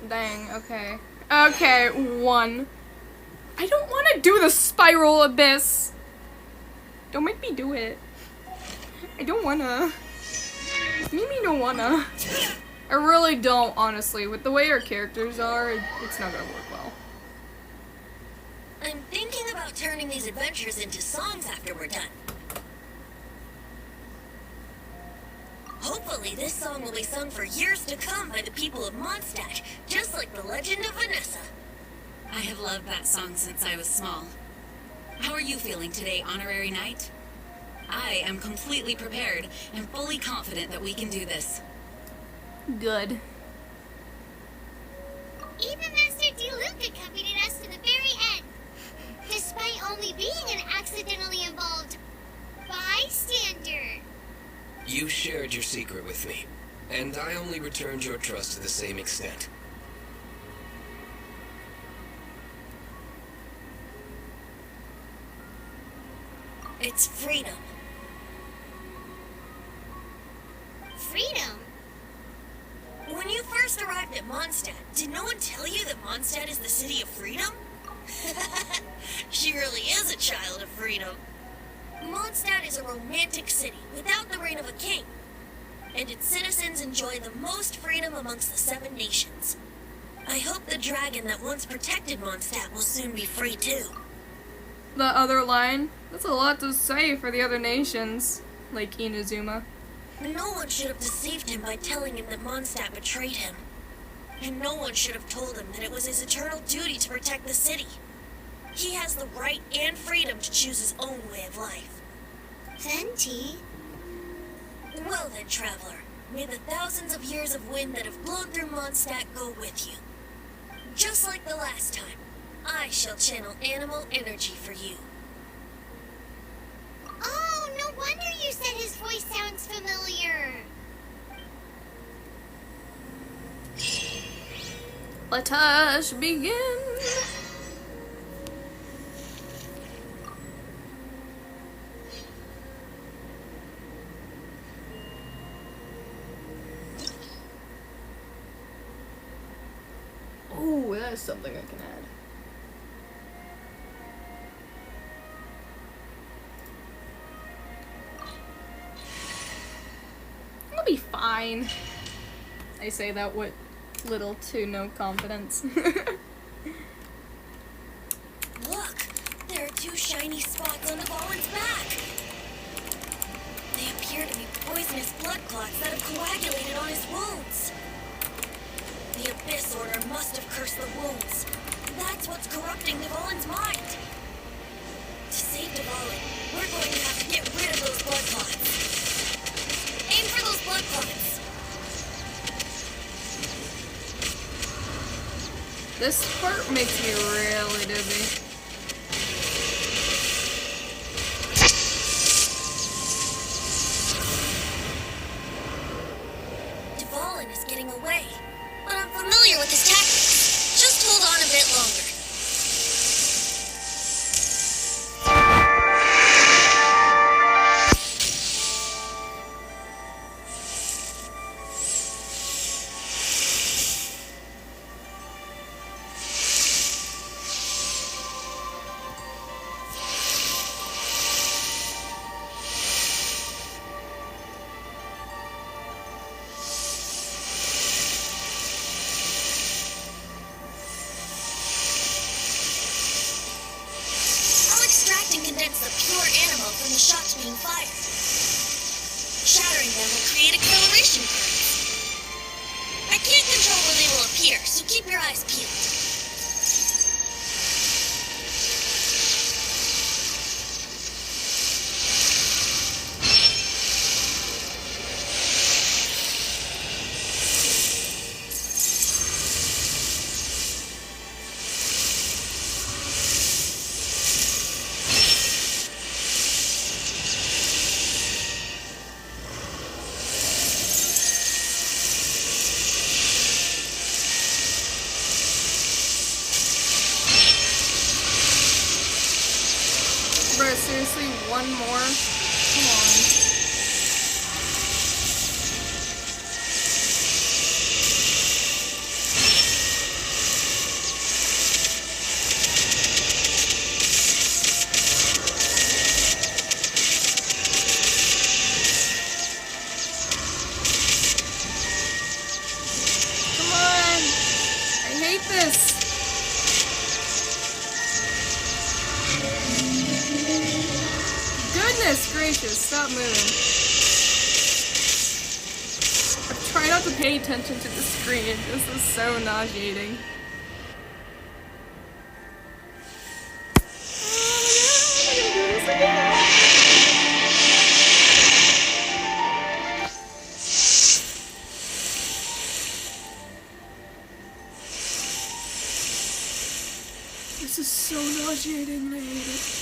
Dang, okay. Okay, 1. I don't want to do the Spiral Abyss. Don't make me do it. I don't wanna. Mimi don't wanna. I really don't, honestly. With the way our characters are, it's not gonna work well. I'm thinking about turning these adventures into songs after we're done. Hopefully this song will be sung for years to come by the people of Mondstadt, just like the legend of Vanessa. I have loved that song since I was small. How are you feeling today, Honorary Knight? I am completely prepared and fully confident that we can do this. Good. Even Master D-Luke accompanied us to the very end, despite only being an accidentally involved bystander. You shared your secret with me, and I only returned your trust to the same extent. It's freedom. Freedom? When you first arrived at Mondstadt, did no one tell you that Mondstadt is the city of freedom? She really is a child of freedom. Mondstadt is a romantic city without the reign of a king, and its citizens enjoy the most freedom amongst the 7 nations. I hope the dragon that once protected Mondstadt will soon be free too. The other line? That's a lot to say for the other nations, like Inazuma. No one should have deceived him by telling him that Mondstadt betrayed him. And no one should have told him that it was his eternal duty to protect the city. He has the right and freedom to choose his own way of life. Venti? Well then, traveler, may the thousands of years of wind that have blown through Mondstadt go with you. Just like the last time, I shall channel animal energy for you. Oh, no wonder you said his voice sounds familiar. Let us begin. Oh, that is something I can add. I'll be fine. I say that with little to no confidence. Look, there are 2 shiny spots on the Ballen's back. They appear to be poisonous blood clots that have coagulated on his wounds. The Abyss Order must have cursed the wounds. That's what's corrupting Dvalin's mind. To save Dvalin, we're going to have to get rid of those blood clots. Aim for those blood clots. This part makes me really dizzy. Dvalin is getting away, but I'm familiar with his tactics. Just hold on a bit longer. Condense the pure animal from the shots being fired. Shattering them will create acceleration currents. I can't control when they will appear, so keep your eyes peeled. Bro, seriously, one more? Come on. Come on! I hate this! Goodness gracious, stop moving. Try not to pay attention to the screen. This is so nauseating. Oh my god. so nauseating and I hate it.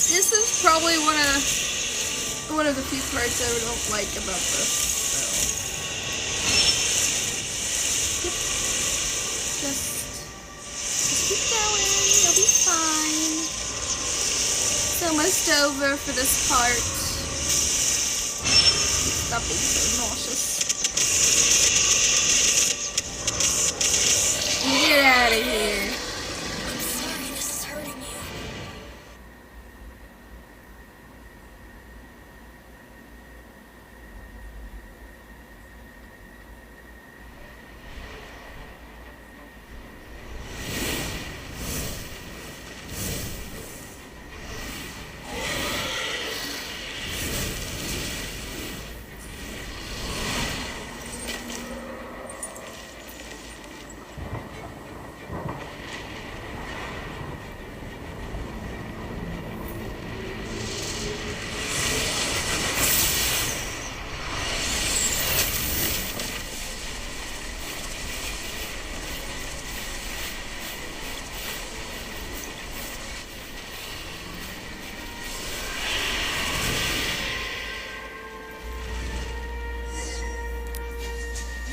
This is probably one of the few parts I don't like about this. So just keep going. You'll be fine. It's almost over for this part. Stop being so nauseous. Get out of here. I'm sorry this is hurting you.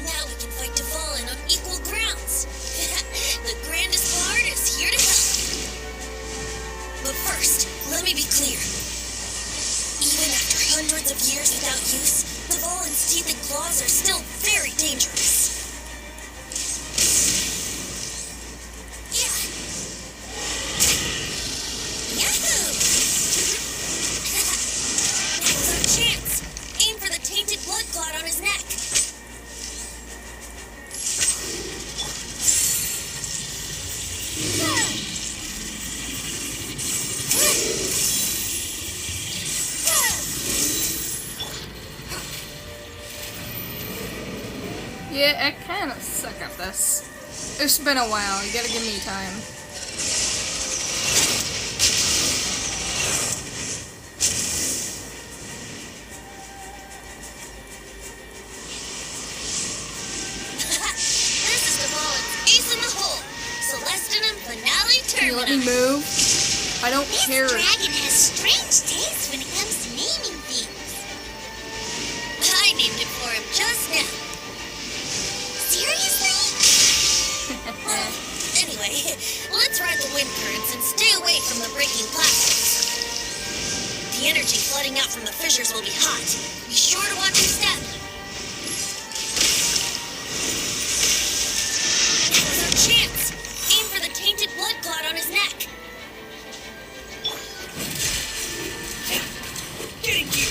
Now we can fight Dvalin on equal grounds. The grandest bard is here to help. But first, let me be clear. Even after hundreds of years without use, Dvalin's teeth and claws are still very dangerous. Yeah. Yahoo! Now's our chance. Aim for the tainted blood clot on his neck. Yeah, I kind of suck at this. It's been a while. You gotta give me time. This is Dvalin's ace in the hole. Celestinum finale Can you let me terminus. move? I don't This care. dragon has strange taste when it comes to naming things. I named it for him just now. Seriously? Anyway, let's ride the wind currents and stay away from the breaking platforms. The energy flooding out from the fissures will be hot. Be sure to watch your step. Now's our chance. Aim for the tainted blood clot on his neck. Getting you!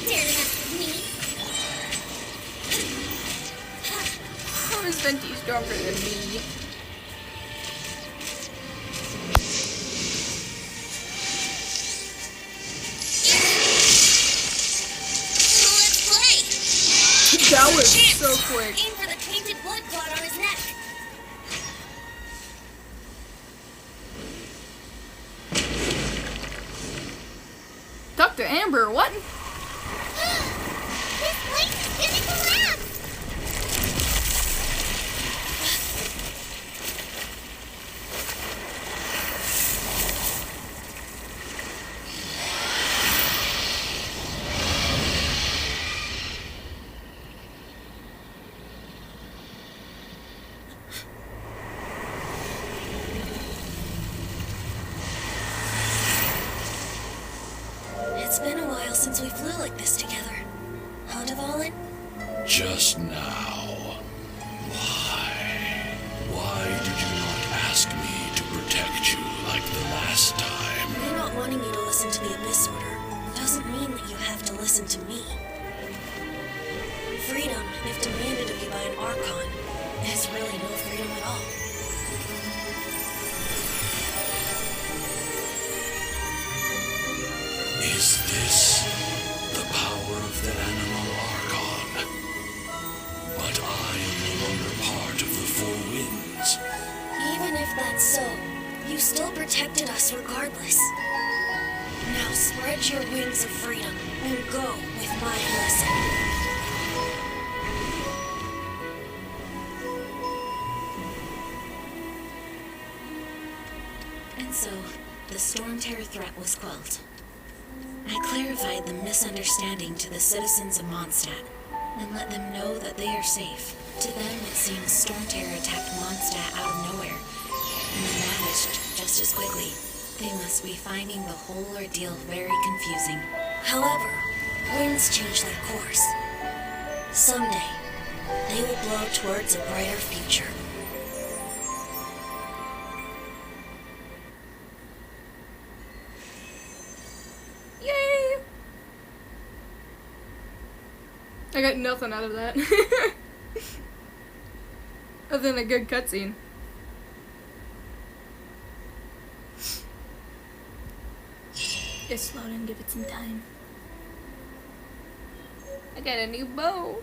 Dare to mess with me. How is Venti stronger than me? So let's play. That was Chance. so quick. Aim for the tainted blood clot on his neck. Dr. Amber, what? This place is gonna collapse. It's It's been a while since we flew like this together. How, Dvalin? Just now. Why did you not ask me to protect you like the last time? Me not wanting you to listen to the Abyss Order doesn't mean that you have to listen to me. Freedom, if demanded of you by an Archon, is really no freedom at all. Is this the power of the animal Archon? But I am no longer part of the Four Winds. Even if that's so, you still protected us regardless. Now spread your wings of freedom and go with my blessing. And so, the Storm Terror threat was quelled. I clarified the misunderstanding to the citizens of Mondstadt and let them know that they are safe. To them, it seems Storm Terror attacked Mondstadt out of nowhere and then vanished just as quickly. They must be finding the whole ordeal very confusing. However, winds change their course. Someday, they will blow towards a brighter future. Yay! I got nothing out of that. Other than a good cutscene. Just slow down, give it some time. I got a new bow.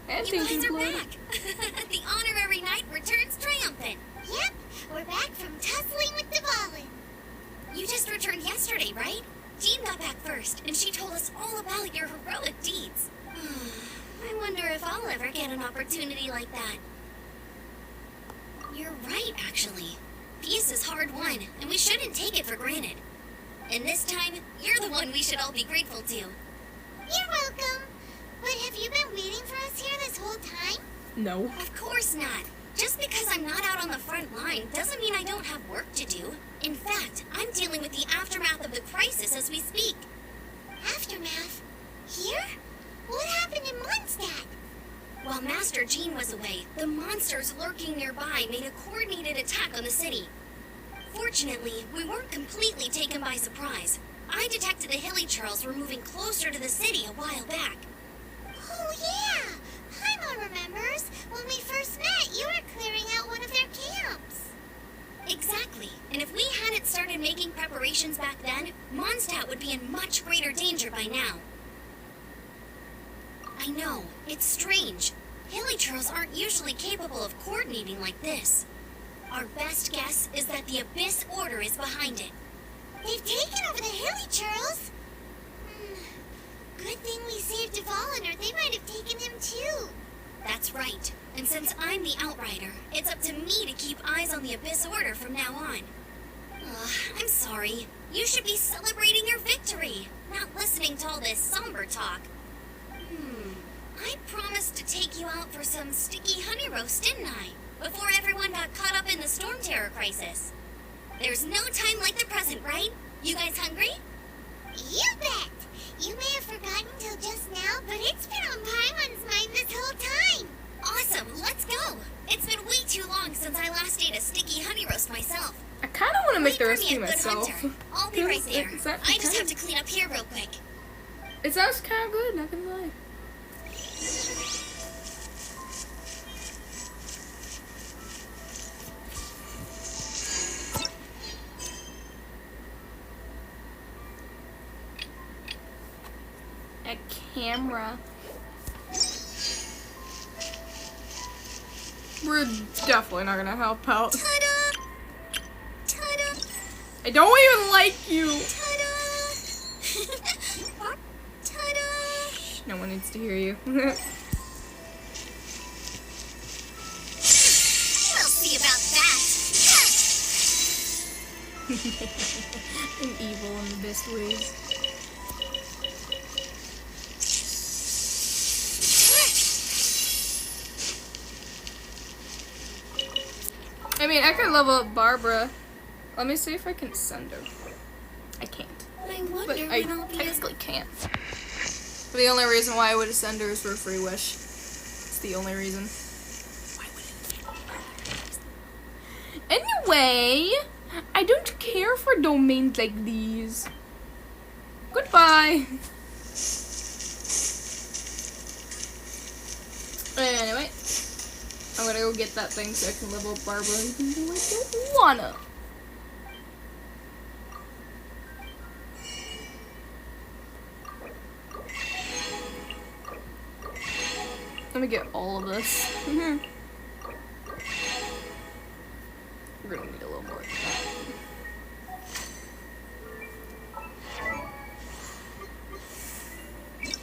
And You guys thinking are blood. back! The honorary knight returns triumphant. Yep, we're back from tussling with Dvalin. You just returned yesterday, right? Jean got back first, and she told us all about your heroic deeds. I wonder if I'll ever get an opportunity like that. You're right, actually. Peace is hard won, and we shouldn't take it for granted. And this time, you're the one we should all be grateful to. You're welcome. But have you been waiting for us here this whole time? No. Of course not. Just because I'm not out on the front line doesn't mean I don't have work to do. In fact, I'm dealing with the aftermath of the crisis as we speak. Aftermath? Here? What happened in Mondstadt? While Master Jean was away, the monsters lurking nearby made a coordinated attack on the city. Fortunately, we weren't completely taken by surprise. I detected the Hilly Charles were moving closer to the city a while back. Oh yeah! Paimon remembers. When we first met, you were clearing out one of their camps. Exactly. And if we hadn't started making preparations back then, Mondstadt would be in much greater danger by now. I know, it's strange. Hilly Charles aren't usually capable of coordinating like this. Our best guess is that the Abyss Order is behind it. They've taken over the Hilly Charles. Good thing we saved Dvalin, or they might have taken him too. That's right. And since I'm the Outrider, it's up to me to keep eyes on the Abyss Order from now on. I'm sorry. You should be celebrating your victory, not listening to all this somber talk. I promised to take you out for some sticky honey roast, didn't I? Before everyone got caught up in the Storm Terror crisis. There's no time like the present, right? You guys hungry? You bet! You may have forgotten till just now, but it's been on Paimon's mind this whole time. Awesome, let's go! It's been way too long since I last ate a sticky honey roast myself. I kind of want to make the Wait for recipe me at Good myself. Hunter. I'll be right there. I just have to. to clean up here real quick. It sounds kind of good, not gonna lie. A camera. We're definitely not gonna help out. Ta-da! Ta-da! I don't even like you. Ta-da! Ta-da! No one needs to hear you. We'll see about that. I'm evil in the best ways. I mean, I could level up Barbara. Let me see if I can send her. I can't. I but I technically can't. The only reason why I would ascend her is for a free wish. It's the only reason. Anyway, I don't care for domains like these. Goodbye. Anyway, I'm gonna go get that thing so I can level up Barbara, even though I don't wanna. Let me get all of this. We're gonna need a little more than that.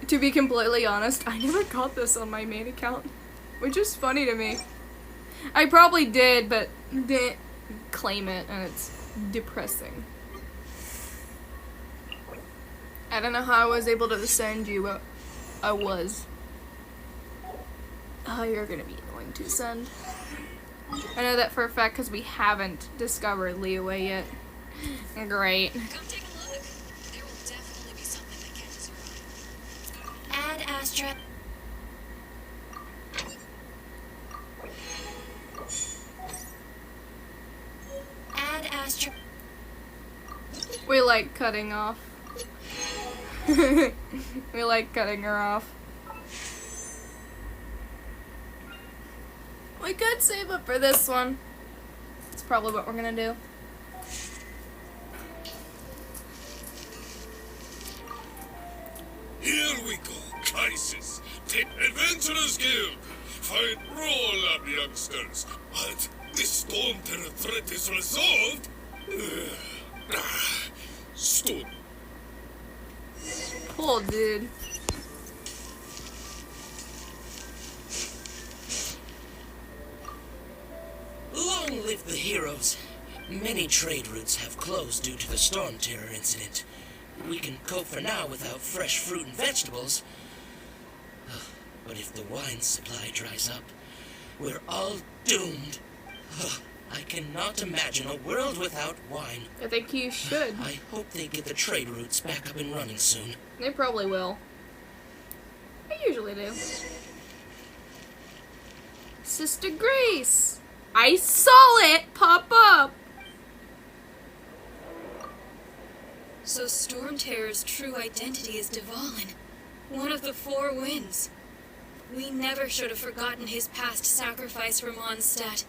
To be completely honest, I never got this on my main account, which is funny to me. I probably did, but didn't claim it, and it's depressing. I don't know how I was able to send you, but I was. Oh, you're gonna be annoying to send. I know that for a fact because we haven't discovered Leeway yet. Great. Come take a look. There will definitely be something that catches your eye. Add Astra. Add Astra. We like cutting off. We like cutting her off. We could save up for this one. That's probably what we're gonna do. Here we go, crisis. The Adventurers Guild. Fight roll up, youngsters. But the storm terror threat is resolved. Storm. Poor dude. Long live the heroes. Many trade routes have closed due to the storm terror incident. We can cope for now without fresh fruit and vegetables. But if the wine supply dries up, we're all doomed. I cannot imagine a world without wine. I think you should. I hope they get the trade routes back up and running soon. They probably will. They usually do. Sister Grace! I saw it pop up! So Storm Terror's true identity is Dvalin, one of the Four Winds. We never should have forgotten his past sacrifice for Mondstadt.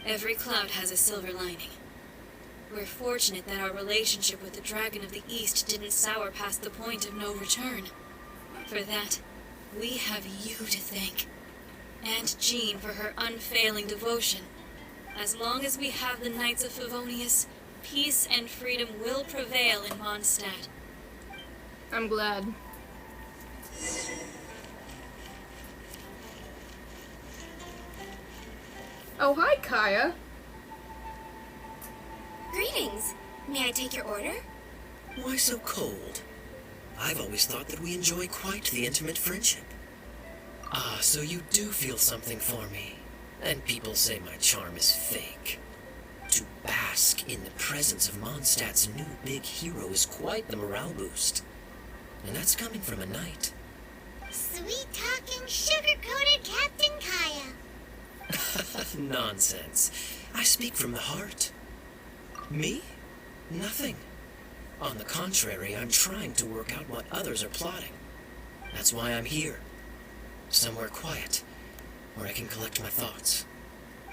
Every cloud has a silver lining. We're fortunate that our relationship with the Dragon of the East didn't sour past the point of no return. For that, we have you to thank. And Jean for her unfailing devotion. As long as we have the Knights of Favonius, peace and freedom will prevail in Mondstadt. I'm glad. Oh, hi, Kaya. Greetings. May I take your order? Why so cold? I've always thought that we enjoy quite the intimate friendship. Ah, so you do feel something for me. And people say my charm is fake. To bask in the presence of Mondstadt's new big hero is quite the morale boost. And that's coming from a knight. Sweet-talking, sugar-coated Captain Kaya. Nonsense. I speak from the heart. Me? Nothing. On the contrary, I'm trying to work out what others are plotting. That's why I'm here. Somewhere quiet, where I can collect my thoughts.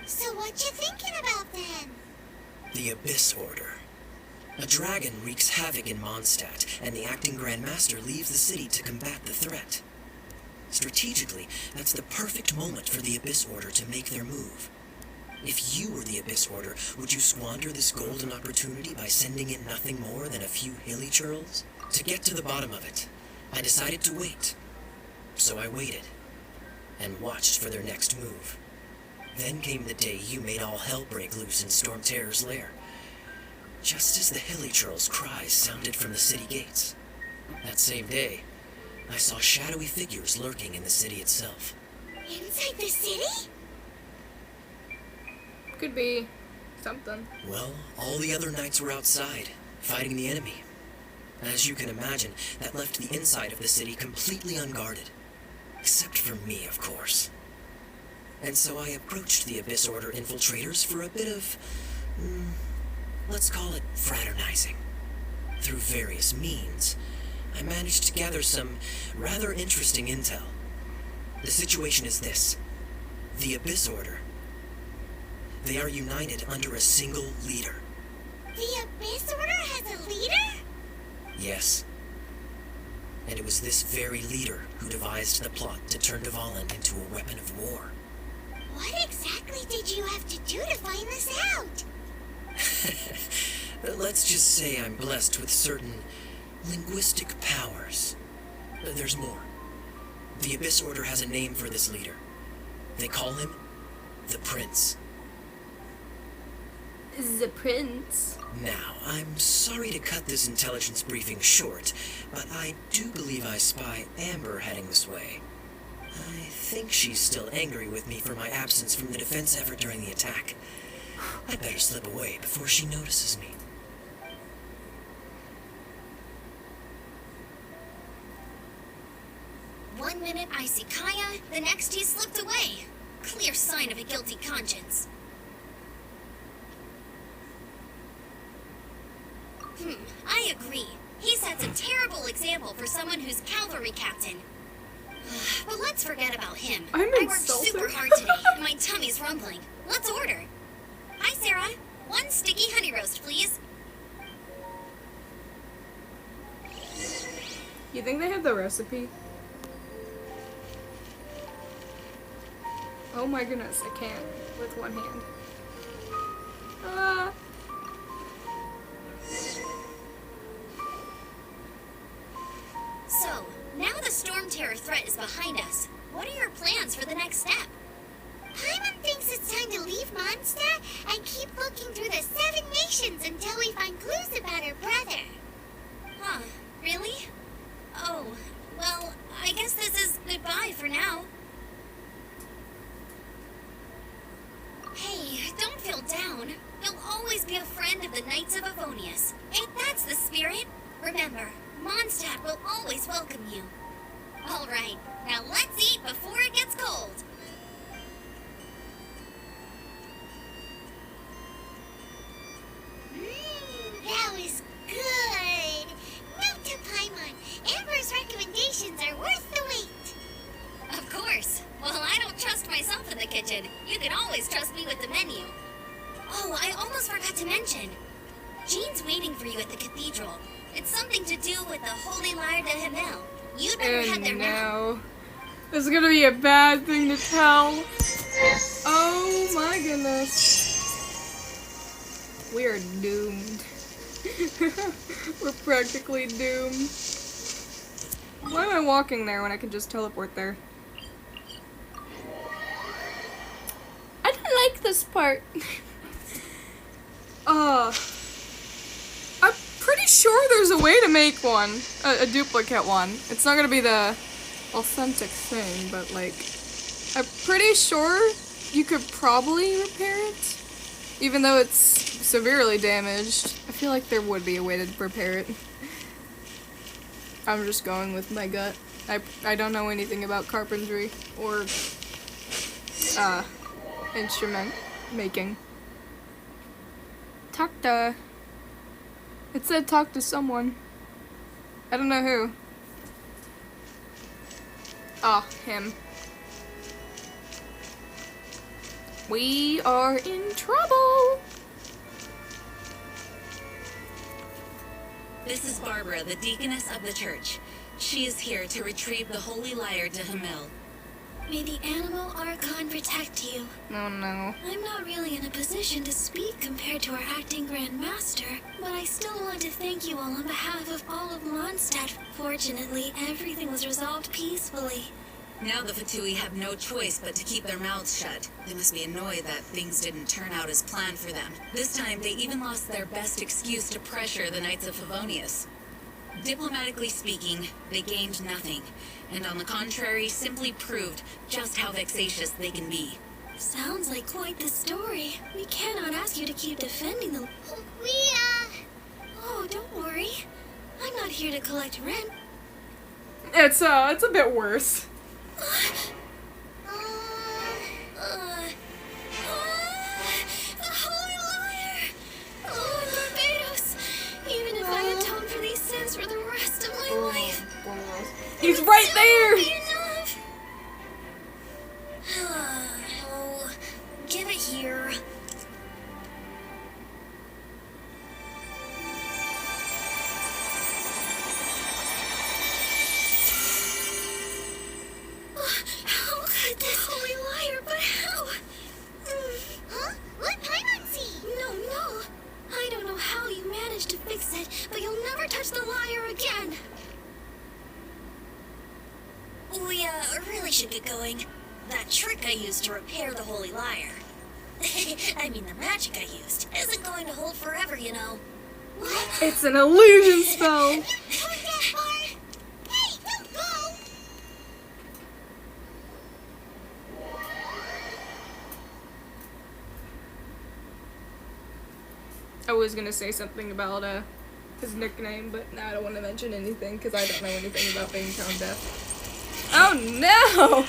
So what you thinking about then? The Abyss Order. A dragon wreaks havoc in Mondstadt, and the acting Grand Master leaves the city to combat the threat. Strategically, that's the perfect moment for the Abyss Order to make their move. If you were the Abyss Order, would you squander this golden opportunity by sending in nothing more than a few hilly churls? To get to the bottom of it, I decided to wait. So I waited, and watched for their next move. Then came the day you made all hell break loose in Storm Terror's lair. Just as the hilly churls' cries sounded from the city gates. That same day, I saw shadowy figures lurking in the city itself. Inside the city? Could be something. Well, all the other knights were outside, fighting the enemy. As you can imagine, that left the inside of the city completely unguarded. Except for me, of course. And so I approached the Abyss Order infiltrators for a bit of, let's call it fraternizing. Through various means, I managed to gather some rather interesting intel. The situation is this. The Abyss Order. They are united under a single leader. The Abyss Order has a leader? Yes. And it was this very leader who devised the plot to turn Dvalin into a weapon of war. What exactly did you have to do to find this out? Let's just say I'm blessed with certain linguistic powers. There's more. The Abyss Order has a name for this leader. They call him the Prince. The Prince. Now, I'm sorry to cut this intelligence briefing short, but I do believe I spy Amber heading this way. I think she's still angry with me for my absence from the defense effort during the attack. I'd better slip away before she notices me. One minute I see Kaya, the next he slipped away. Clear sign of a guilty conscience. I agree. He sets a terrible example for someone who's cavalry captain. But let's forget about him. I'm I worked insulted. super hard today, and my tummy's rumbling. Let's order. Hi, Sarah. One sticky honey roast, please. You think they have the recipe? Oh my goodness, I can't with one hand. So, now the Storm Terror threat is behind us. What are your plans for the next step? Paimon thinks it's time to leave Mondstadt and keep looking through the 7 nations until we find clues about her brother. Huh, really? Oh, well, I guess this is goodbye for now. Hey, don't feel down. You'll always be a friend of the Knights of Avonius. Ain't that's the spirit? Remember, Mondstadt will always welcome you. All right, now let's eat before it gets cold. That was good. Note to Paimon, Amber's recommendations are worth the wait. Of course. Well, I don't trust myself in the kitchen. You can always trust me with the menu. Oh, I almost forgot to mention. Jean's waiting for you at the cathedral. It's something to do with the Holy Lyre de Himmel. You'd better head there now. no. This is gonna be a bad thing to tell. Oh my goodness. We are doomed. We're practically doomed. Why am I walking there when I can just teleport there? I didn't like this part. I'm pretty sure there's a way to make one, a duplicate one. It's not gonna be the authentic thing, but like, I'm pretty sure you could probably repair it, even though it's severely damaged. I feel like there would be a way to repair it. I'm just going with my gut. I don't know anything about carpentry or instrument making. It said talk to someone. I don't know who. Ah, him. We are in trouble. This is Barbara, the deaconess of the church. She is here to retrieve the Holy Lyre de Himmel. May the Animal Archon protect you. Oh no. I'm not really in a position to speak compared to our acting Grand Master, but I still want to thank you all on behalf of all of Mondstadt. Fortunately, everything was resolved peacefully. Now the Fatui have no choice but to keep their mouths shut. They must be annoyed that things didn't turn out as planned for them. This time, they even lost their best excuse to pressure the Knights of Favonius. Diplomatically speaking, they gained nothing, and on the contrary, simply proved just how vexatious they can be. Sounds like quite the story. We cannot ask you to keep defending the... Oh, not here to collect rent. It's a bit worse. The Holy Liar! Oh, Barbados! Even if I atone for these sins for the rest of my life, He's right there! be enough. Oh, give it here. How could the Holy Liar, but how? Huh? What Paimon see? No. I don't know how you managed to fix it, but you'll never touch the liar again. We, really should get going. That trick I used to repair the Holy Liar. I mean, the magic I used isn't going to hold forever, you know. It's an illusion spell. Come that far? Hey, don't go! I was gonna say something about his nickname, but now I don't want to mention anything because I don't know anything about being tone deaf. Oh no!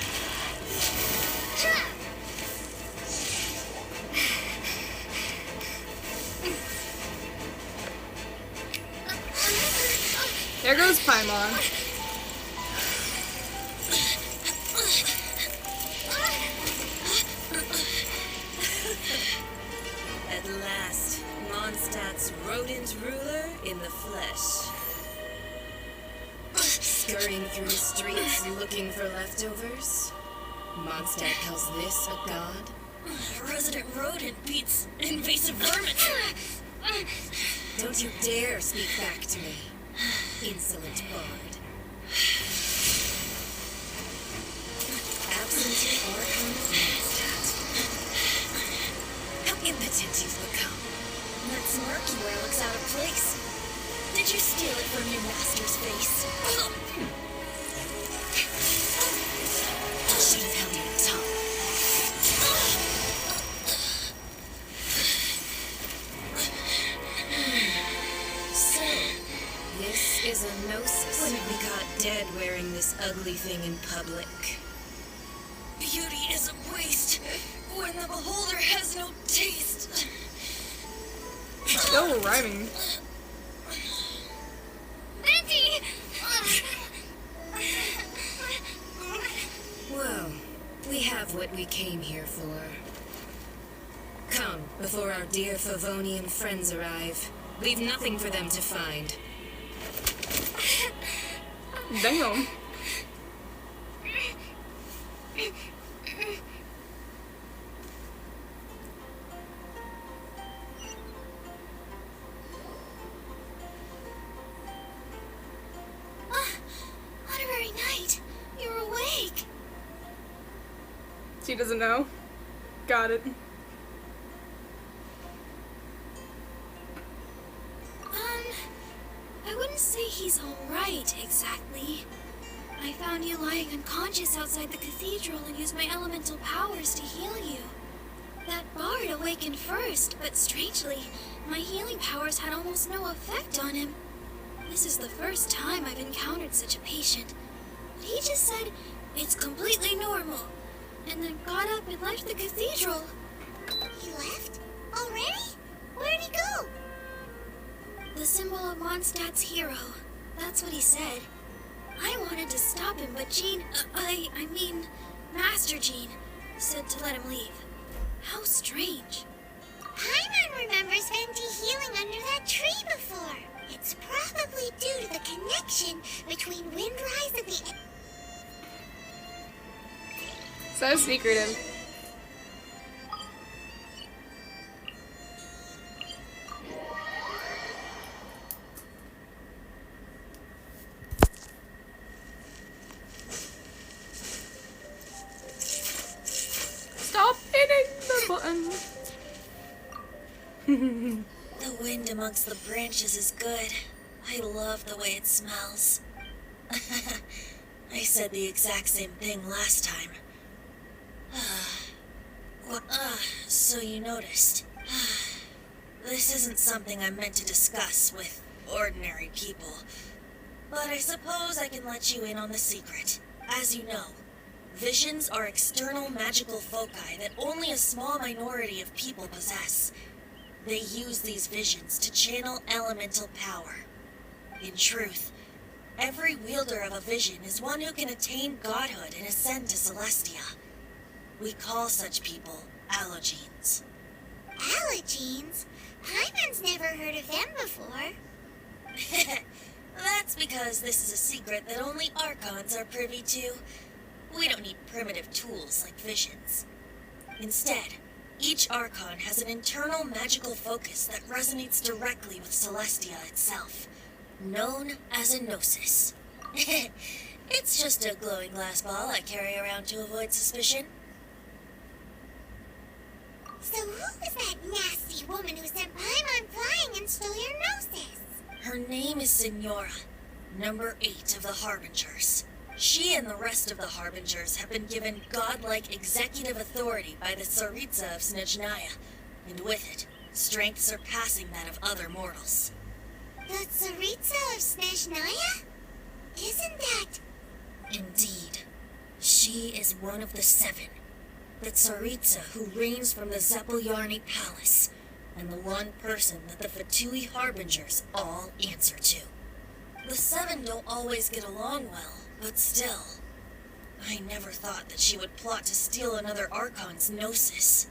There goes Paimon. At last, Mondstadt's rodent ruler in the flesh. Scurrying through the streets looking for leftovers. Mondstadt calls this a god? Resident rodent beats invasive vermin. Don't you dare speak back to me, insolent bard. Absentee Archon of Mondstadt. How impotent you've become. That smirky wear looks out of place. Did you steal it from your master's face? Should have held your tongue. So, this is a gnosis. Wouldn't be caught dead wearing this ugly thing in public. Beauty is a waste when the beholder has no taste. Still rhyming. Venti! Well, we have what we came here for. Come, before our dear Favonian friends arrive. Leave nothing for them to find. Damn. What a very night. You're awake. She doesn't know. Got it. I wouldn't say he's alright, exactly. I found you lying unconscious outside the cathedral and used my elemental powers to heal you. That bard awakened first, but strangely, my healing powers had almost no effect on him. This is the first time I've encountered such a patient. But he just said, it's completely normal, and then got up and left the cathedral. He left? Already? Where'd he go? The symbol of Mondstadt's hero. That's what he said. I wanted to stop him, but Jean, I mean, Master Jean, said to let him leave. How strange. Paimon remembers Venti healing under that tree before. It's probably due to the connection between Windrise and the... So secretive. Stop hitting the button. The wind amongst the branches is good. I love the way it smells. I said the exact same thing last time. So you noticed. This isn't something I'm meant to discuss with ordinary people. But I suppose I can let you in on the secret. As you know, visions are external magical foci that only a small minority of people possess. They use these visions to channel elemental power. In truth, every wielder of a vision is one who can attain godhood and ascend to Celestia. We call such people allogenes. Allogenes? Paimon's never heard of them before. That's because this is a secret that only Archons are privy to. We don't need primitive tools like visions. Instead, each Archon has an internal magical focus that resonates directly with Celestia itself, known as a gnosis. It's just a glowing glass ball I carry around to avoid suspicion. So who was that nasty woman who sent Paimon flying and stole your gnosis? Her name is Senora, number 8 of the Harbingers. She and the rest of the Harbingers have been given godlike executive authority by the Tsaritsa of Snezhnaya, and with it, strength surpassing that of other mortals. The Tsaritsa of Snezhnaya? Isn't that... Indeed. She is one of the 7. The Tsaritsa who reigns from the Zeppeljárny Palace, and the one person that the Fatui Harbingers all answer to. The 7 don't always get along well, but still. I never thought that she would plot to steal another Archon's gnosis.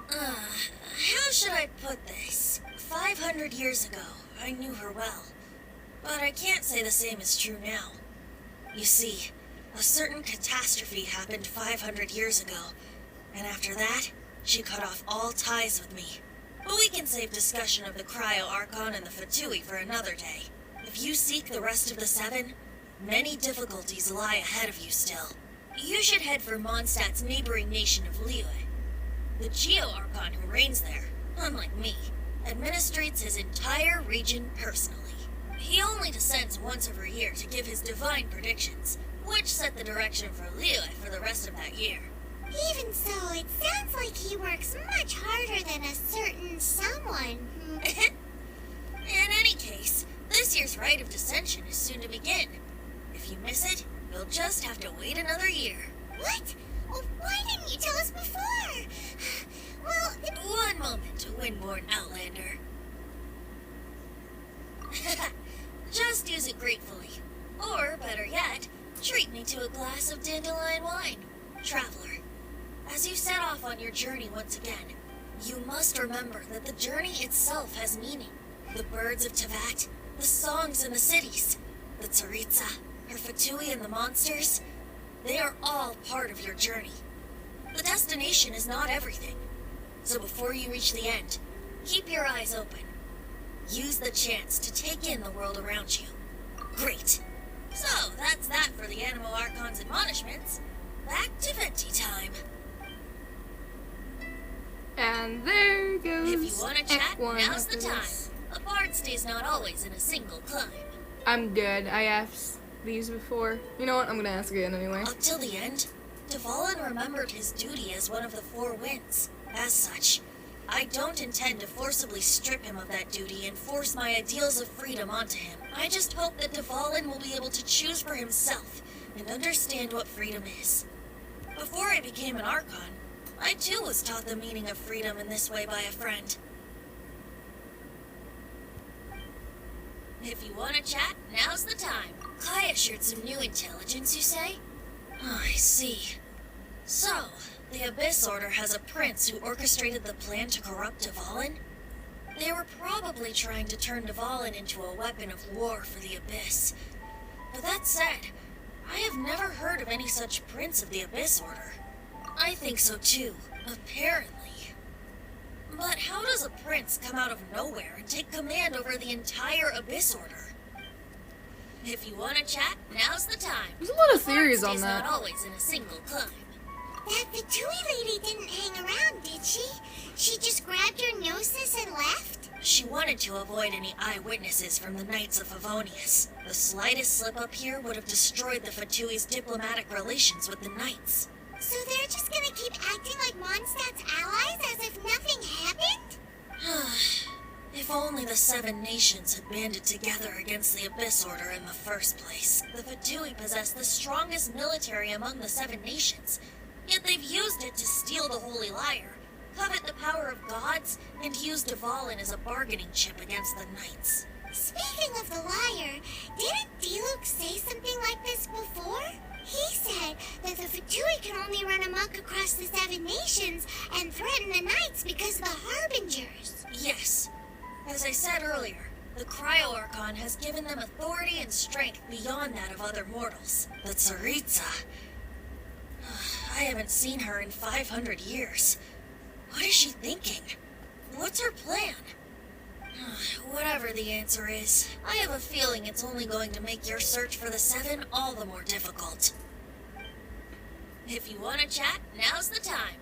How should I put this? 500 years ago, I knew her well. But I can't say the same is true now. You see, a certain catastrophe happened 500 years ago, and after that, she cut off all ties with me. But we can save discussion of the Cryo Archon and the Fatui for another day. If you seek the rest of the 7, many difficulties lie ahead of you still. You should head for Mondstadt's neighboring nation of Liyue. The Geo Archon who reigns there, unlike me, administrates his entire region personally. He only descends once every year to give his divine predictions, which set the direction for Liyue for the rest of that year. Even so, it sounds like he works much harder than a certain someone. In any case, this year's Rite of Descension is soon to begin. If you miss it, you'll just have to wait another year. What? Oh, why didn't you tell us before? Well, One moment, Windborn Outlander. Just use it gratefully. Or, better yet, treat me to a glass of dandelion wine. Traveler, as you set off on your journey once again, you must remember that the journey itself has meaning. The birds of Tevat, the songs in the cities, the Tsaritsa, her Fatui and the monsters, they are all part of your journey. The destination is not everything. So before you reach the end, keep your eyes open. Use the chance to take in the world around you. Great. So that's that for the Animal Archon's admonishments. Back to Venti time. And there goes If you want to chat, Act 1 now's the after time. this. A bard stays not always in a single climb. I'm good. I asked these before. You know what? I'm gonna ask again anyway. Up till the end, Dvalin remembered his duty as one of the 4 winds. As such, I don't intend to forcibly strip him of that duty and force my ideals of freedom onto him. I just hope that Dvalin will be able to choose for himself and understand what freedom is. Before I became an Archon, I too was taught the meaning of freedom in this way by a friend. If you want to chat, now's the time. Kaya shared some new intelligence, you say? Oh, I see. So, the Abyss Order has a prince who orchestrated the plan to corrupt Dvalin? They were probably trying to turn Dvalin into a weapon of war for the Abyss. But that said, I have never heard of any such prince of the Abyss Order. I think so too, apparently. But how does a prince come out of nowhere and take command over the entire Abyss Order? If you want to chat, now's the time. There's a lot of The bard theories on stays that. not always in a single climb. that Fatui lady didn't hang around, did she? She just grabbed her gnosis and left? She wanted to avoid any eyewitnesses from the Knights of Favonius. The slightest slip up here would have destroyed the Fatui's diplomatic relations with the Knights. So they're just gonna keep acting like Mondstadt's allies as if nothing happened? If only the 7 nations had banded together against the Abyss Order in the first place. The Fatui possess the strongest military among the 7 nations, yet they've used it to steal the Holy Lyre, covet the power of gods, and use Dvalin as a bargaining chip against the Knights. Speaking of the lyre, didn't Diluc say something like this before? He said that the Fatui can only run amok across the 7 nations and threaten the Knights because of the Harbingers. Yes. As I said earlier, the Cryo Archon has given them authority and strength beyond that of other mortals. But Tsaritsa... I haven't seen her in 500 years. What is she thinking? What's her plan? Whatever the answer is, I have a feeling it's only going to make your search for the 7 all the more difficult. If you want to chat, now's the time.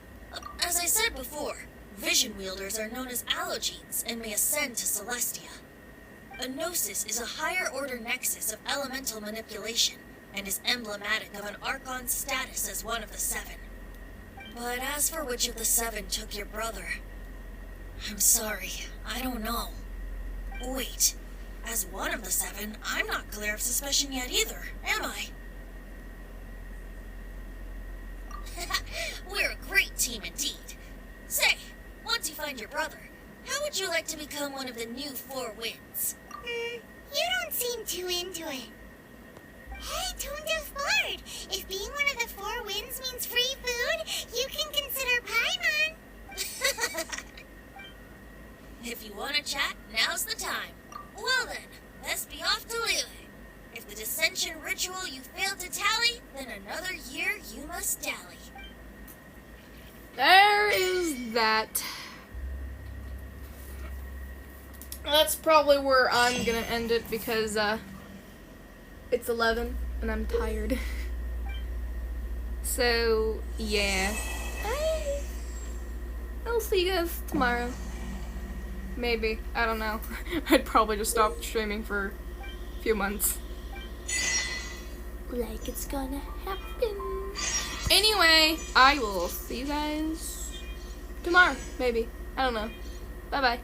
As I said before, vision wielders are known as allogenes and may ascend to Celestia. A gnosis is a higher order nexus of elemental manipulation and is emblematic of an Archon's status as one of the 7. But as for which of the 7 took your brother, I'm sorry, I don't know. Wait, as one of the 7, I'm not clear of suspicion yet either, am I? We're a great team indeed. Say, once you find your brother, how would you like to become one of the new 4 winds? You don't seem too into it. Hey, Tone Deaf Bard, if being one of the 4 winds means free food, you can consider Paimon. If you want to chat, now's the time. Well then, let's be off to Lille. If the dissension ritual you failed to tally, then another year you must dally. There is that. That's probably where I'm gonna end it because it's 11 and I'm tired. So yeah, I'll see you guys tomorrow. Maybe, I don't know. I'd probably just stop streaming for a few months. Like it's gonna happen. Anyway, I will see you guys tomorrow, maybe. I don't know. Bye bye.